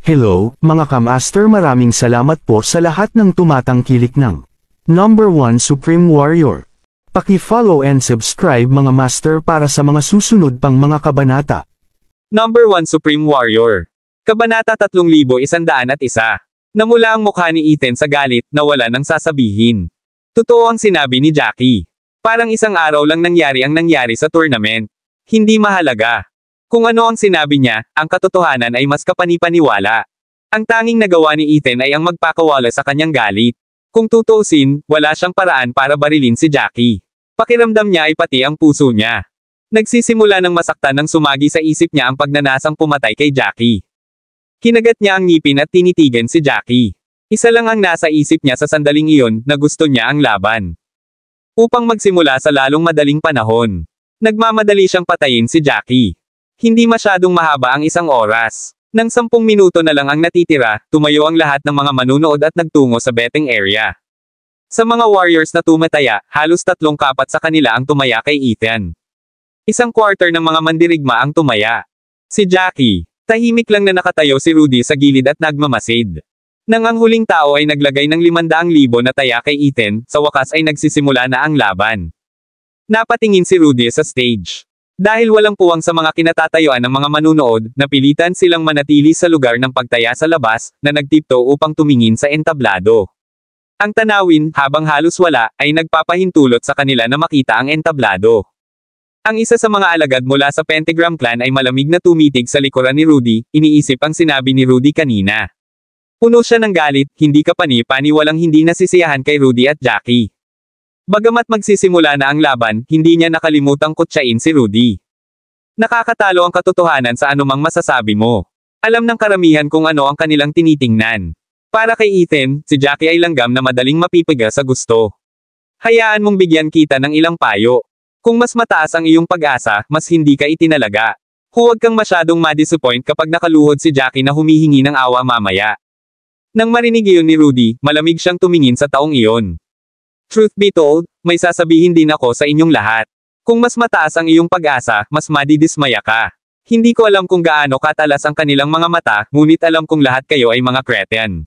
Hello, mga kamaster, maraming salamat po sa lahat ng tumatangkilik ng Number 1 Supreme Warrior. Paki-follow and subscribe mga master para sa mga susunod pang mga kabanata. Number 1 Supreme Warrior. Kabanata 3101. Namula ang mukha ni Ethan sa galit na wala nang sasabihin. Totoo ang sinabi ni Jackie. Parang isang araw lang nangyari ang nangyari sa tournament. Hindi mahalaga. Kung ano ang sinabi niya, ang katotohanan ay mas kapanipaniwala. Ang tanging nagawa ni Ethan ay ang magpakawala sa kanyang galit. Kung tutuusin, wala siyang paraan para barilin si Jackie. Pakiramdam niya ay pati ang puso niya. Nagsisimula ng masaktan nang sumagi sa isip niya ang pagnanasang pumatay kay Jackie. Kinagat niya ang ngipin at tinitigan si Jackie. Isa lang ang nasa isip niya sa sandaling iyon, na gusto niya ang laban. Upang magsimula sa lalong madaling panahon. Nagmamadali siyang patayin si Jackie. Hindi masyadong mahaba ang isang oras. Nang 10 minuto na lang ang natitira, tumayo ang lahat ng mga manunood at nagtungo sa betting area. Sa mga warriors na tumataya, halos 3/4 sa kanila ang tumaya kay Ethan. 1/4 ng mga mandirigma ang tumaya. Si Jackie. Tahimik lang na nakatayo si Rudy sa gilid at nagmamasid. Nang ang huling tao ay naglagay ng 500,000 na taya kay Ethan, sa wakas ay nagsisimula na ang laban. Napatingin si Rudy sa stage. Dahil walang puwang sa mga kinatatayuan ng mga manunood, napilitan silang manatili sa lugar ng pagtaya sa labas, na nagtipto upang tumingin sa entablado. Ang tanawin, habang halos wala, ay nagpapahintulot sa kanila na makita ang entablado. Ang isa sa mga alagad mula sa Pentagram Clan ay malamig na tumitig sa likuran ni Rudy, iniisip ang sinabi ni Rudy kanina. Puno siya ng galit, hindi kapani-pani, walang hindi nasisiyahan kay Rudy at Jackie. Bagamat magsisimula na ang laban, hindi niya nakalimutang kutsain si Rudy. Nakakatalo ang katotohanan sa anumang masasabi mo. Alam ng karamihan kung ano ang kanilang tinitingnan. Para kay Ethan, si Jackie ay langgam na madaling mapipiga sa gusto. Hayaan mong bigyan kita ng ilang payo. Kung mas mataas ang iyong pag-asa, mas hindi ka itinalaga. Huwag kang masyadong ma-disappoint kapag nakaluhod si Jackie na humihingi ng awa mamaya. Nang marinig iyon ni Rudy, malamig siyang tumingin sa taong iyon. Truth be told, may sasabihin din ako sa inyong lahat. Kung mas mataas ang iyong pag-asa, mas madidismaya ka. Hindi ko alam kung gaano katalas ang kanilang mga mata, ngunit alam kong lahat kayo ay mga kreten.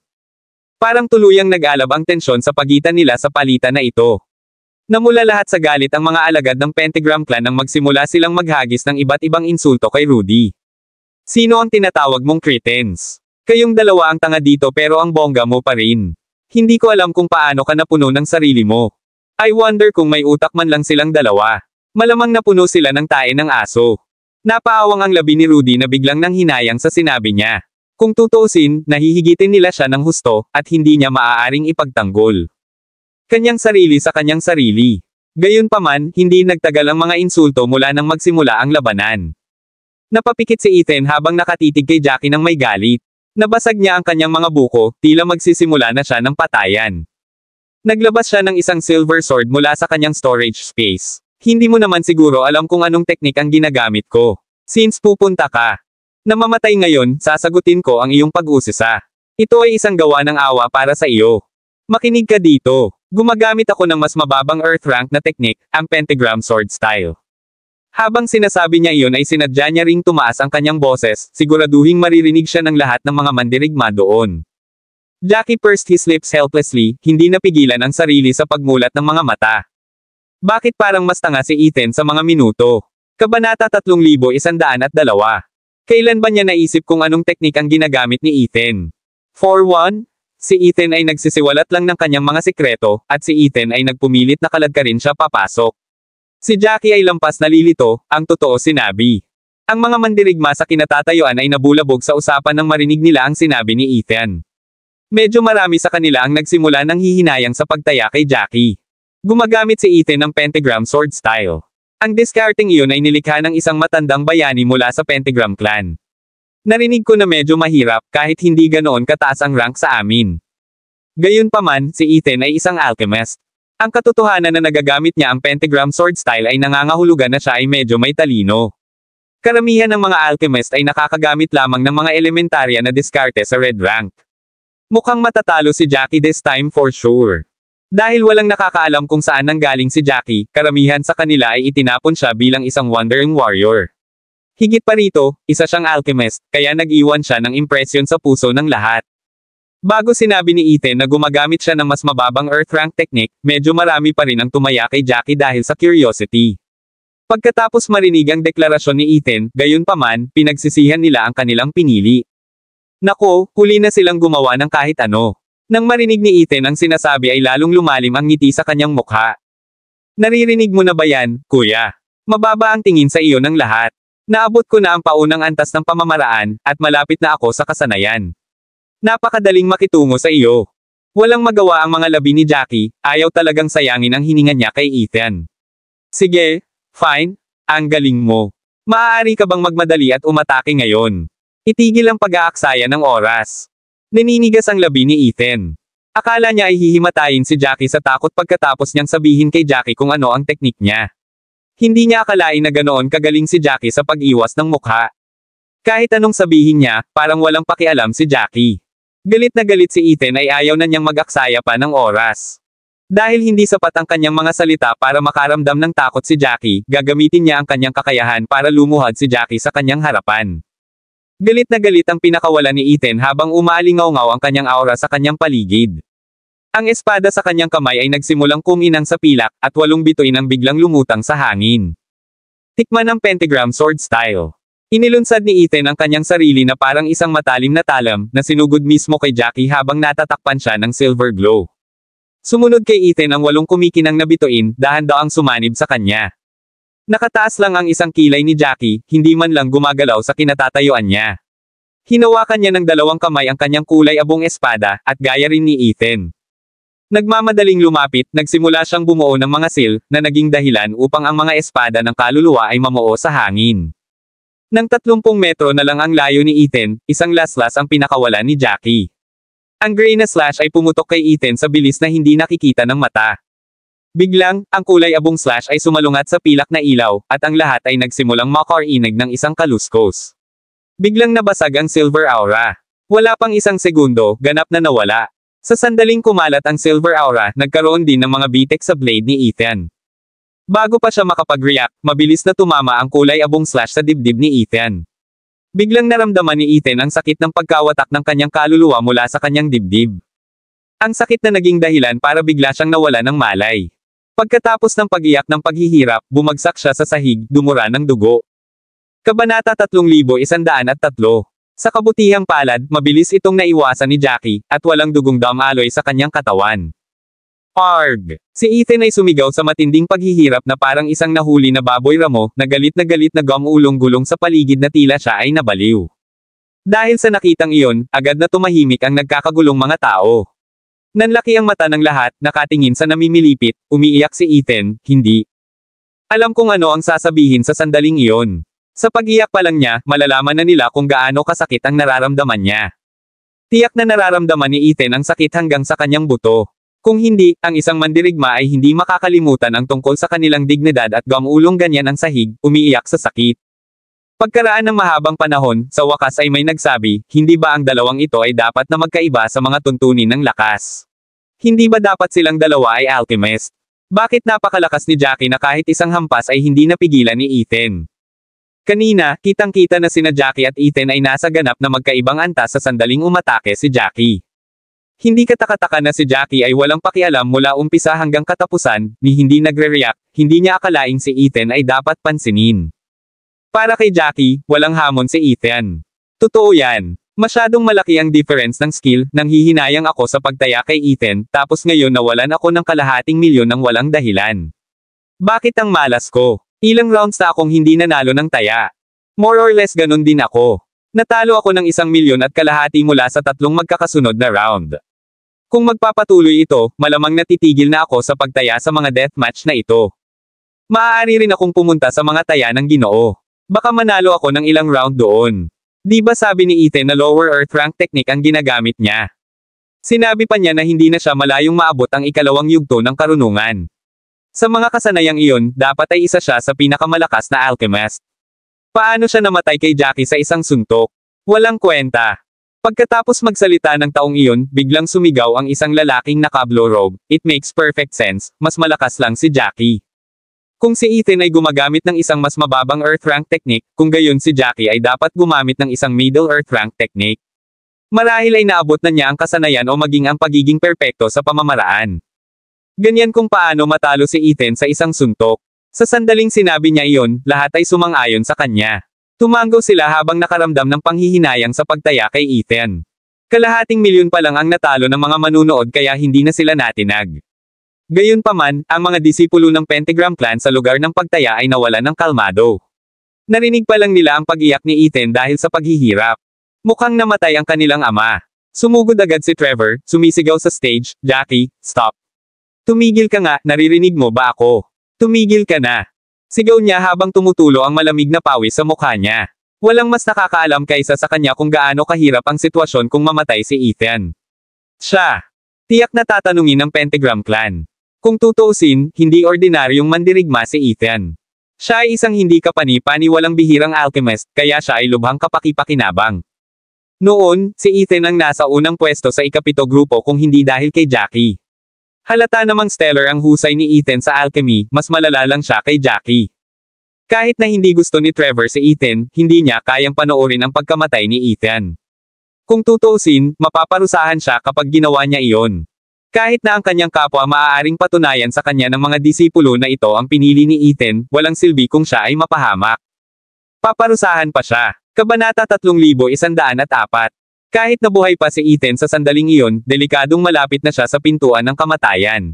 Parang tuluyang nag-alab ang tensyon sa pagitan nila sa palitan na ito. Namula lahat sa galit ang mga alagad ng Pentagram Clan nang magsimula silang maghagis ng iba't ibang insulto kay Rudy. Sino ang tinatawag mong cretins? Kayong dalawa ang tanga dito pero ang bongga mo pa rin. Hindi ko alam kung paano ka napuno ng sarili mo. I wonder kung may utak man lang silang dalawa. Malamang napuno sila ng tae ng aso. Napaawang ang labi ni Rudy na biglang nang hinayang sa sinabi niya. Kung tutuusin, nahihigitin nila siya ng husto, at hindi niya maaaring ipagtanggol. Kanyang sarili sa kanyang sarili. Gayunpaman, hindi nagtagal ang mga insulto mula nang magsimula ang labanan. Napapikit si Ethan habang nakatitig kay Jackie ng may galit. Nabasag niya ang kanyang mga buko, tila magsisimula na siya ng patayan. Naglabas siya ng isang silver sword mula sa kanyang storage space. Hindi mo naman siguro alam kung anong teknik ang ginagamit ko. Since pupunta ka na mamatay ngayon, sasagutin ko ang iyong pag-usisa. Ito ay isang gawa ng awa para sa iyo. Makinig ka dito. Gumagamit ako ng mas mababang earth rank na teknik, ang pentagram sword style. Habang sinasabi niya iyon ay sinadya niya ring tumaas ang kanyang boses, siguraduhing maririnig siya ng lahat ng mga mandirigma doon. Jackie pursed his lips helplessly, hindi napigilan ang sarili sa pagmulat ng mga mata. Bakit parang mas tanga si Ethan sa mga minuto? Kabanata 3102. Kailan ba niya naisip kung anong teknik ang ginagamit ni Ethan? For one, si Ethan ay nagsisiwalat lang ng kanyang mga sikreto, at si Ethan ay nagpumilit na kaladkarin siya papasok. Si Jackie ay lampas nalilito, ang totoo sinabi. Ang mga mandirigma sa kinatatayuan ay nabulabog sa usapan nang marinig nila ang sinabi ni Ethan. Medyo marami sa kanila ang nagsimula ng hihinayang sa pagtaya kay Jackie. Gumagamit si Ethan ng pentagram sword style. Ang discarding iyon ay nilikha ng isang matandang bayani mula sa Pentagram Clan. Narinig ko na medyo mahirap kahit hindi ganoon kataas ang rank sa amin. Gayunpaman, si Ethan ay isang alchemist. Ang katotohanan na nagagamit niya ang pentagram sword style ay nangangahulugan na siya ay medyo may talino. Karamihan ng mga alchemist ay nakakagamit lamang ng mga elementarya na diskarte sa red rank. Mukhang matatalo si Jackie this time for sure. Dahil walang nakakaalam kung saan nanggaling si Jackie, karamihan sa kanila ay itinapon siya bilang isang wandering warrior. Higit pa rito, isa siyang alchemist, kaya nag-iwan siya ng impresyon sa puso ng lahat. Bago sinabi ni Ethan na gumagamit siya ng mas mababang earth rank technique, medyo marami pa rin ang tumaya kay Jackie dahil sa curiosity. Pagkatapos marinig ang deklarasyon ni Ethan, gayunpaman, pinagsisihan nila ang kanilang pinili. Nako, huli na silang gumawa ng kahit ano. Nang marinig ni Ethan ang sinasabi ay lalong lumalim ang ngiti sa kanyang mukha. Naririnig mo na ba yan, kuya? Mababa ang tingin sa iyo ng lahat. Naabot ko na ang paunang antas ng pamamaraan, at malapit na ako sa kasanayan. Napakadaling makitungo sa iyo. Walang magawa ang mga labi ni Jackie, ayaw talagang sayangin ang hininga niya kay Ethan. Sige, fine, ang galing mo. Maaari ka bang magmadali at umatake ngayon? Itigil ang pag-aaksaya ng oras. Naninigas ang labi ni Ethan. Akala niya ay hihimatayin si Jackie sa takot pagkatapos niyang sabihin kay Jackie kung ano ang teknik niya. Hindi niya akalain na ganoon kagaling si Jackie sa pag-iwas ng mukha. Kahit anong sabihin niya, parang walang pakialam si Jackie. Galit na galit si Ethan ay ayaw na niyang mag-aksaya pa ng oras. Dahil hindi sapat ang kanyang mga salita para makaramdam ng takot si Jackie, gagamitin niya ang kanyang kakayahan para lumuhad si Jackie sa kanyang harapan. Galit na galit ang pinakawalan ni Ethan habang umaalingaw-ngaw ang kanyang aura sa kanyang paligid. Ang espada sa kanyang kamay ay nagsimulang kuminang sa pilak, at 8 bituin ang biglang lumutang sa hangin. Tikman ang pentagram sword style. Inilunsad ni Ethan ang kanyang sarili na parang isang matalim na talam, na sinugod mismo kay Jackie habang natatakpan siya ng silver glow. Sumunod kay Ethan ang 8 kumikinang na bituin, dahan-daang sumanib sa kanya. Nakataas lang ang isang kilay ni Jackie, hindi man lang gumagalaw sa kinatatayuan niya. Hinawakan niya ng 2 kamay ang kanyang kulay abong espada, at gaya rin ni Ethan. Nagmamadaling lumapit, nagsimula siyang bumuo ng mga seal, na naging dahilan upang ang mga espada ng kaluluwa ay mamuo sa hangin. Nang 30 metro na lang ang layo ni Ethan, isang laslas ang pinakawala ni Jackie. Ang gray na slash ay pumutok kay Ethan sa bilis na hindi nakikita ng mata. Biglang, ang kulay abong slash ay sumalungat sa pilak na ilaw, at ang lahat ay nagsimulang makarinig ng isang kaluskos. Biglang nabasag ang silver aura. Wala pang isang segundo, ganap na nawala. Sa sandaling kumalat ang silver aura, nagkaroon din ng mga bitek sa blade ni Ethan. Bago pa siya makapag-react, mabilis na tumama ang kulay abong slash sa dibdib ni Ethan. Biglang naramdaman ni Ethan ang sakit ng pagkawatak ng kanyang kaluluwa mula sa kanyang dibdib. Ang sakit na naging dahilan para bigla siyang nawala ng malay. Pagkatapos ng pag-iyak ng paghihirap, bumagsak siya sa sahig, dumura ng dugo. Kabanata 3103. Sa kabutihang palad, mabilis itong naiwasan ni Jackie, at walang dugong damaloy sa kanyang katawan. Arg! Si Ethan ay sumigaw sa matinding paghihirap na parang isang nahuli na baboy ramo, na galit na gumulong-gulong sa paligid na tila siya ay nabaliw. Dahil sa nakitang iyon, agad na tumahimik ang nagkakagulong mga tao. Nanlaki ang mata ng lahat, nakatingin sa namimilipit, umiiyak si Ethan, hindi. Alam kung ano ang sasabihin sa sandaling iyon. Sa pag-iyak pa lang niya, malalaman na nila kung gaano kasakit ang nararamdaman niya. Tiyak na nararamdaman ni Ethan ang sakit hanggang sa kanyang buto. Kung hindi, ang isang mandirigma ay hindi makakalimutan ang tungkol sa kanilang dignidad at gumulong ganyan ang sahig, umiiyak sa sakit. Pagkaraan ng mahabang panahon, sa wakas ay may nagsabi, hindi ba ang dalawang ito ay dapat na magkaiba sa mga tuntunin ng lakas? Hindi ba dapat silang dalawa ay alchemist? Bakit napakalakas ni Jackie na kahit isang hampas ay hindi napigilan ni Ethan? Kanina, kitang-kita na sina Jackie at Ethan ay nasa ganap na magkaibang antas sa sandaling umatake si Jackie. Hindi katakataka na si Jackie ay walang pakialam mula umpisa hanggang katapusan, ni hindi nagre-react, hindi niya akalaing si Ethan ay dapat pansinin. Para kay Jackie, walang hamon si Ethan. Totoo yan. Masyadong malaki ang difference ng skill, nang hihinayang ako sa pagtaya kay Ethan, tapos ngayon nawalan ako ng kalahating milyon ng walang dahilan. Bakit ang malas ko? Ilang rounds na akong hindi nanalo ng taya. More or less ganun din ako. Natalo ako ng 1,000,000 at kalahati mula sa 3 magkakasunod na round. Kung magpapatuloy ito, malamang natitigil na ako sa pagtaya sa mga deathmatch na ito. Maaari rin akong pumunta sa mga taya ng Ginoo. Baka manalo ako ng ilang round doon. Di ba sabi ni Ethan na lower earth rank technique ang ginagamit niya? Sinabi pa niya na hindi na siya malayong maabot ang ikalawang yugto ng karunungan. Sa mga kasanayang iyon, dapat ay isa siya sa pinakamalakas na alchemist. Paano siya namatay kay Jackie sa isang suntok? Walang kwenta. Pagkatapos magsalita ng taong iyon, biglang sumigaw ang isang lalaking naka-blue robe. It makes perfect sense, mas malakas lang si Jackie. Kung si Ethan ay gumagamit ng isang mas mababang Earth rank technique, kung gayon si Jackie ay dapat gumamit ng isang Middle Earth rank technique. Marahil ay naabot na niya ang kasanayan o maging ang pagiging perpekto sa pamamaraan. Ganyan kung paano matalo si Ethan sa isang suntok. Sa sandaling sinabi niya iyon, lahat ay sumang-ayon sa kanya. Tumango sila habang nakaramdam ng panghihinayang sa pagtaya kay Ethan. Kalahating milyon pa lang ang natalo ng mga manunood kaya hindi na sila natinag. Gayunpaman, ang mga disipulo ng Pentagram Clan sa lugar ng pagtaya ay nawalan ng kalmado. Narinig pa lang nila ang pag-iyak ni Ethan dahil sa paghihirap. Mukhang namatay ang kanilang ama. Sumugod agad si Trevor, sumisigaw sa stage, "Jackie, stop. Tumigil ka nga, naririnig mo ba ako? Tumigil ka na." Sigaw niya habang tumutulo ang malamig na pawis sa mukha niya. Walang mas nakakaalam kaysa sa kanya kung gaano kahirap ang sitwasyon kung mamatay si Ethan. Siya. Tiyak na tatanungin ng Pentagram Clan. Kung tutuusin, hindi ordinaryong mandirigma si Ethan. Siya ay isang hindi kapani-paniwalang bihirang alchemist, kaya siya ay lubhang kapaki-pakinabang. Noon, si Ethan ang nasa unang pwesto sa ikapito grupo kung hindi dahil kay Jackie. Halata namang stellar ang husay ni Ethan sa alchemy, mas malala lang siya kay Jackie. Kahit na hindi gusto ni Trevor si Ethan, hindi niya kayang panoorin ang pagkamatay ni Ethan. Kung tutuusin, mapaparusahan siya kapag ginawa niya iyon. Kahit na ang kanyang kapwa maaaring patunayan sa kanya ng mga disipulo na ito ang pinili ni Ethan, walang silbi kung siya ay mapahamak. Paparusahan pa siya. Kabanata 3104. Kahit nabuhay pa si Ethan sa sandaling iyon, delikadong malapit na siya sa pintuan ng kamatayan.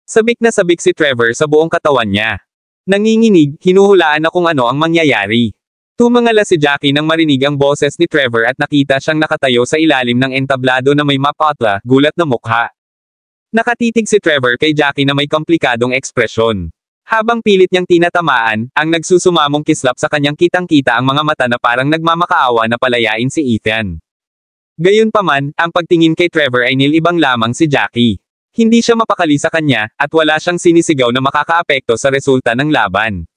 Sabik na sabik si Trevor sa buong katawan niya. Nanginginig, hinuhulaan na kung ano ang mangyayari. Tumangala si Jackie nang marinig ang boses ni Trevor at nakita siyang nakatayo sa ilalim ng entablado na may mapatla, gulat na mukha. Nakatitig si Trevor kay Jackie na may komplikadong ekspresyon. Habang pilit niyang tinatamaan, ang nagsusumamong kislap sa kanyang kitang-kita ang mga mata na parang nagmamakaawa na palayain si Ethan. Gayunpaman, ang pagtingin kay Trevor ay nilibang lamang si Jackie. Hindi siya mapakali sa kanya, at wala siyang sinisigaw na makakaapekto sa resulta ng laban.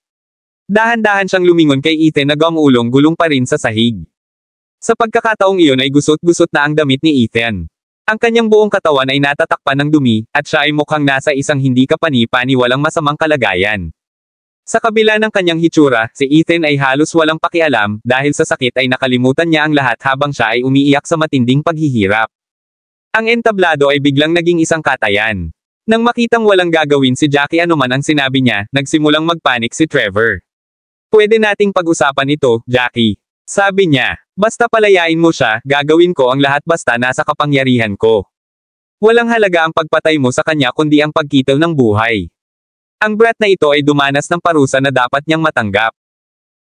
Dahan-dahan siyang lumingon kay Ethan na gumulong-gulong pa rin sa sahig. Sa pagkakataong iyon ay gusot-gusot na ang damit ni Ethan. Ang kanyang buong katawan ay natatakpan ng dumi, at siya ay mukhang nasa isang hindi kapani-paniwalang masamang kalagayan. Sa kabila ng kanyang hitsura, si Ethan ay halos walang pakialam, dahil sa sakit ay nakalimutan niya ang lahat habang siya ay umiiyak sa matinding paghihirap. Ang entablado ay biglang naging isang katayan. Nang makitang walang gagawin si Jackie anuman ang sinabi niya, nagsimulang magpanik si Trevor. "Pwede nating pag-usapan ito, Jackie," sabi niya. "Basta palayain mo siya, gagawin ko ang lahat basta nasa kapangyarihan ko. Walang halaga ang pagpatay mo sa kanya kundi ang pagkitil ng buhay." Ang brat na ito ay dumanas ng parusa na dapat niyang matanggap.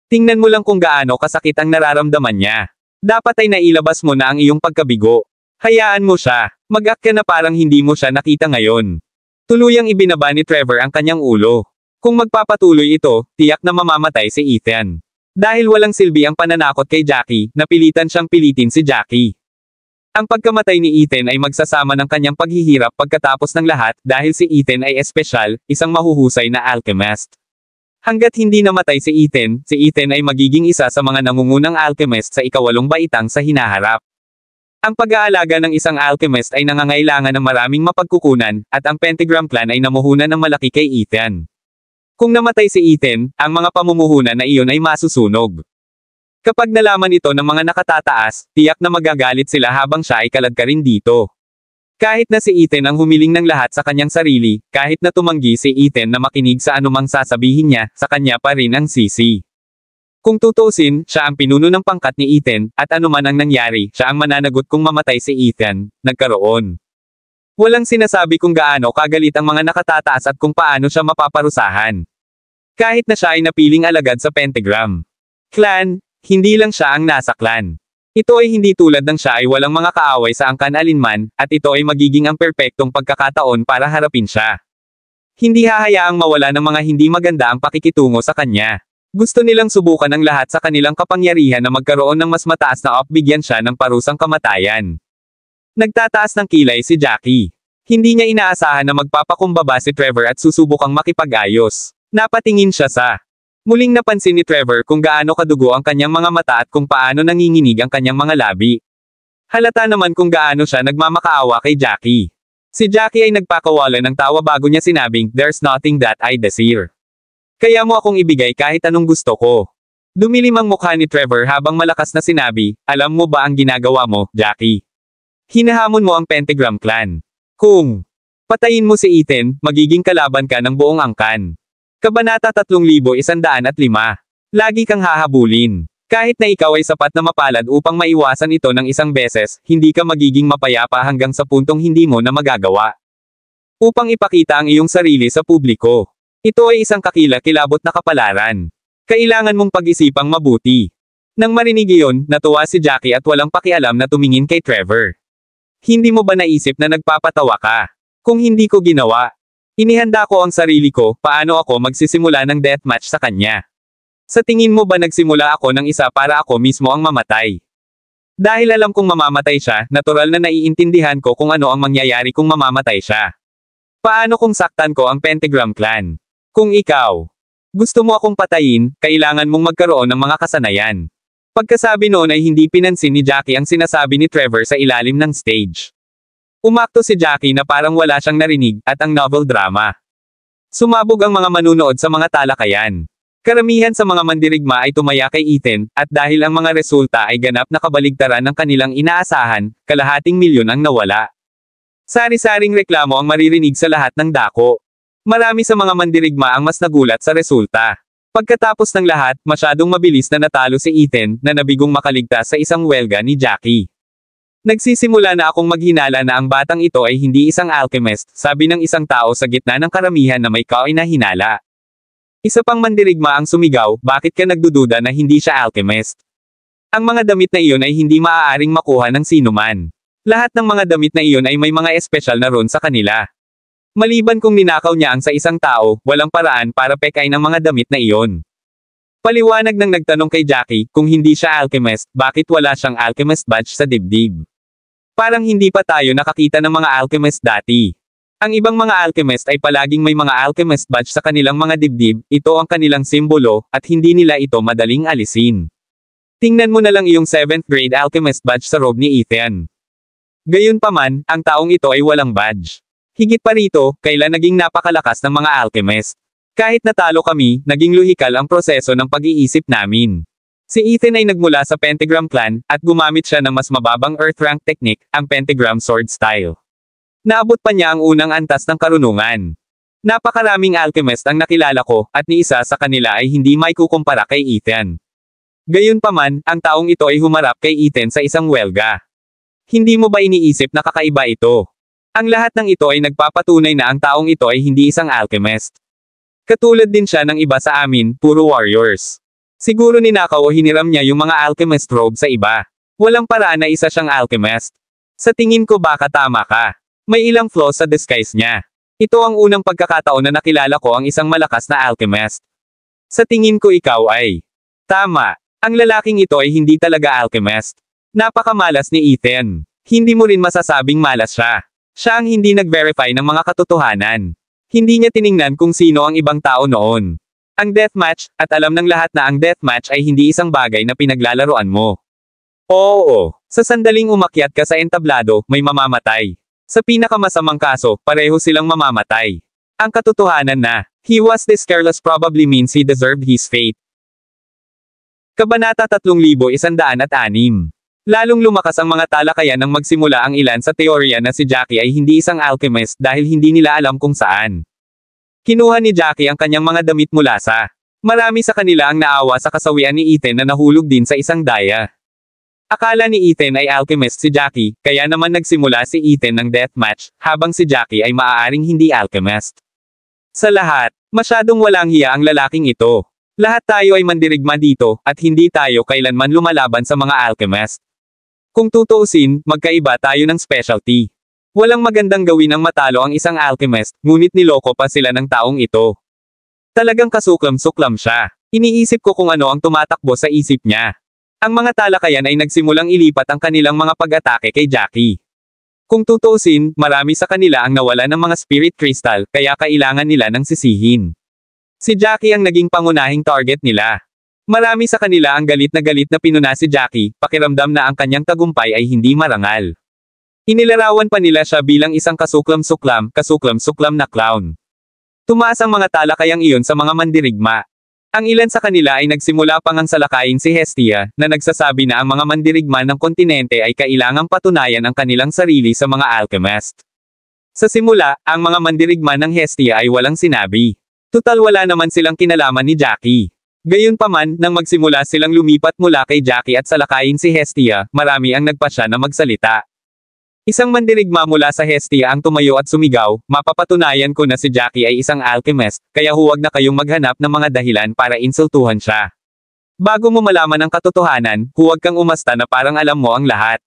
Tingnan mo lang kung gaano kasakit ang nararamdaman niya. Dapat ay nailabas mo na ang iyong pagkabigo. Hayaan mo siya. Mag-act ka na parang hindi mo siya nakita ngayon. Tuluyang ibinaba ni Trevor ang kanyang ulo. Kung magpapatuloy ito, tiyak na mamamatay si Ethan. Dahil walang silbi ang pananakot kay Jackie, napilitan siyang pilitin si Jackie. Ang pagkamatay ni Ethan ay magsasama ng kanyang paghihirap pagkatapos ng lahat, dahil si Ethan ay espesyal, isang mahuhusay na alchemist. Hanggat hindi namatay si Ethan ay magiging isa sa mga nangungunang alchemist sa ikawalong baitang sa hinaharap. Ang pag-aalaga ng isang alchemist ay nangangailangan ng maraming mapagkukunan, at ang Pentagram Clan ay namuhunan ng malaki kay Ethan. Kung namatay si Ethan, ang mga pamumuhunan na iyon ay masusunog. Kapag nalaman ito ng mga nakatataas, tiyak na magagalit sila habang siya ay kaladka rin dito. Kahit na si Ethan ang humiling ng lahat sa kanyang sarili, kahit na tumanggi si Ethan na makinig sa anumang sasabihin niya, sa kanya pa rin ang sisi. Kung tutuusin, siya ang pinuno ng pangkat ni Ethan, at anuman ang nangyari, siya ang mananagot kung mamatay si Ethan, nagkaroon. Walang sinasabi kung gaano kagalit ang mga nakatataas at kung paano siya mapaparusahan. Kahit na siya ay napiling alagad sa Pentagram Clan, hindi lang siya ang nasa clan. Ito ay hindi tulad ng siya ay walang mga kaaway sa angkan alinman, at ito ay magiging ang perpektong pagkakataon para harapin siya. Hindi hahayaang mawala ng mga hindi maganda ang pakikitungo sa kanya. Gusto nilang subukan ang lahat sa kanilang kapangyarihan na magkaroon ng mas mataas na bigyan siya ng parusang kamatayan. Nagtataas ng kilay si Jackie. Hindi niya inaasahan na magpapakumbaba si Trevor at susubukang makipag-ayos. Napatingin siya sa muling napansin ni Trevor kung gaano kadugo ang kanyang mga mata at kung paano nanginginig ang kanyang mga labi. Halata naman kung gaano siya nagmamakaawa kay Jackie. Si Jackie ay nagpakawala ng tawa bago niya sinabing, "There's nothing that I desire." Kaya mo akong ibigay kahit anong gusto ko. Dumilim ang mukha ni Trevor habang malakas na sinabi, alam mo ba ang ginagawa mo, Jackie? Hinahamon mo ang Pentagram Clan. Kung patayin mo si Ethan, magiging kalaban ka ng buong angkan. Kabanata 3105. Lagi kang hahabulin. Kahit na ikaw ay sapat na mapalad upang maiwasan ito ng isang beses, hindi ka magiging mapayapa hanggang sa puntong hindi mo na magagawa. Upang ipakita ang iyong sarili sa publiko. Ito ay isang kakilakilabot na kapalaran. Kailangan mong pag-isipang mabuti. Nang marinig iyon, natuwa si Jackie at walang pakialam na tumingin kay Trevor. Hindi mo ba naisip na nagpapatawa ka? Kung hindi ko ginawa, inihanda ko ang sarili ko, paano ako magsisimula ng deathmatch sa kanya? Sa tingin mo ba nagsimula ako ng isa para ako mismo ang mamatay? Dahil alam kong mamamatay siya, natural na naiintindihan ko kung ano ang mangyayari kung mamamatay siya. Paano kung saktan ko ang Pentagram Clan? Kung ikaw gusto mo akong patayin, kailangan mong magkaroon ng mga kasanayan. Pagkasabi noon ay hindi pinansin ni Jackie ang sinasabi ni Trevor sa ilalim ng stage. Umakto si Jackie na parang wala siyang narinig, at ang novel drama. Sumabog ang mga manunood sa mga talakayan. Karamihan sa mga mandirigma ay tumaya kay Ethan, at dahil ang mga resulta ay ganap na kabaligtaran ng kanilang inaasahan, kalahating milyon ang nawala. Sari-saring reklamo ang maririnig sa lahat ng dako. Marami sa mga mandirigma ang mas nagulat sa resulta. Pagkatapos ng lahat, masyadong mabilis na natalo si Ethan, na nabigong makaligtas sa isang welga ni Jackie. Nagsisimula na akong maghinala na ang batang ito ay hindi isang alchemist, sabi ng isang tao sa gitna ng karamihan na may kaoy na hinala. Isa pang mandirigma ang sumigaw, bakit ka nagdududa na hindi siya alchemist? Ang mga damit na iyon ay hindi maaaring makuha ng sinuman. Lahat ng mga damit na iyon ay may mga espesyal na rune sa kanila. Maliban kung ninakaw niya ang sa isang tao, walang paraan para pekay ng mga damit na iyon. Paliwanag ng nagtanong kay Jackie, kung hindi siya alchemist, bakit wala siyang alchemist badge sa dibdib? Parang hindi pa tayo nakakita ng mga alchemist dati. Ang ibang mga alchemist ay palaging may mga alchemist badge sa kanilang mga dibdib, ito ang kanilang simbolo, at hindi nila ito madaling alisin. Tingnan mo na lang iyong 7th grade alchemist badge sa robe ni Ethan. Gayunpaman, ang taong ito ay walang badge. Higit pa rito, kailan naging napakalakas ng mga alchemist. Kahit natalo kami, naging luhikal ang proseso ng pag-iisip namin. Si Ethan ay nagmula sa Pentagram Clan, at gumamit siya ng mas mababang Earth Rank technique, ang Pentagram Sword Style. Naabot pa niya ang unang antas ng karunungan. Napakaraming alchemist ang nakilala ko, at ni isa sa kanila ay hindi maikukumpara kay Ethan. Gayunpaman, ang taong ito ay humarap kay Ethan sa isang welga. Hindi mo ba iniisip na kakaiba ito? Ang lahat ng ito ay nagpapatunay na ang taong ito ay hindi isang alchemist. Katulad din siya ng iba sa amin, puro warriors. Siguro ninakaw o hiniram niya yung mga alchemist robe sa iba. Walang paraan na isa siyang alchemist. Sa tingin ko baka tama ka. May ilang flaws sa disguise niya. Ito ang unang pagkakataon na nakilala ko ang isang malakas na alchemist. Sa tingin ko ikaw ay tama. Ang lalaking ito ay hindi talaga alchemist. Napakamalas ni Ethan. Hindi mo rin masasabing malas siya. Siya ang hindi nag-verify ng mga katotohanan. Hindi niya tiningnan kung sino ang ibang tao noon. Ang deathmatch, at alam ng lahat na ang deathmatch ay hindi isang bagay na pinaglalaroan mo. Oo, sa sandaling umakyat ka sa entablado, may mamamatay. Sa pinakamasamang kaso, pareho silang mamamatay. Ang katotohanan na, he was this careless probably means he deserved his fate. Kabanata 3106. Lalong lumakas ang mga talakayan nang magsimula ang ilan sa teorya na si Jackie ay hindi isang alchemist dahil hindi nila alam kung saan. Kinuha ni Jackie ang kanyang mga damit mula sa. Marami sa kanila ang naawa sa kasawian ni Ethan na nahulog din sa isang daya. Akala ni Ethan ay alchemist si Jackie, kaya naman nagsimula si Ethan ng deathmatch, habang si Jackie ay maaaring hindi alchemist. Sa lahat, masyadong walang hiya ang lalaking ito. Lahat tayo ay mandirigma dito, at hindi tayo kailanman lumalaban sa mga alchemist. Kung tutuusin, magkaiba tayo ng specialty. Walang magandang gawin ang matalo ang isang alchemist, ngunit niloko pa sila ng taong ito. Talagang kasuklam-suklam siya. Iniisip ko kung ano ang tumatakbo sa isip niya. Ang mga talakayan ay nagsimulang ilipat ang kanilang mga pag-atake kay Jackie. Kung tutuusin, marami sa kanila ang nawala ng mga spirit crystal, kaya kailangan nila ng sisihin. Si Jackie ang naging pangunahing target nila. Marami sa kanila ang galit na pinuna si Jackie, pakiramdam na ang kanyang tagumpay ay hindi marangal. Inilarawan pa nila siya bilang isang kasuklam-suklam na clown. Tumaas ang mga talakayang iyon sa mga mandirigma. Ang ilan sa kanila ay nagsimula pang ang salakayin si Hestia, na nagsasabi na ang mga mandirigma ng kontinente ay kailangang patunayan ang kanilang sarili sa mga alchemist. Sa simula, ang mga mandirigma ng Hestia ay walang sinabi. Tutal wala naman silang kinalaman ni Jackie. Gayunpaman, nang magsimula silang lumipat mula kay Jackie at salakayin si Hestia, marami ang nagpasya na magsalita. Isang mandirigma mula sa Hestia ang tumayo at sumigaw, mapapatunayan ko na si Jackie ay isang alchemist, kaya huwag na kayong maghanap ng mga dahilan para insultuhan siya. Bago mo malaman ang katotohanan, huwag kang umasta na parang alam mo ang lahat.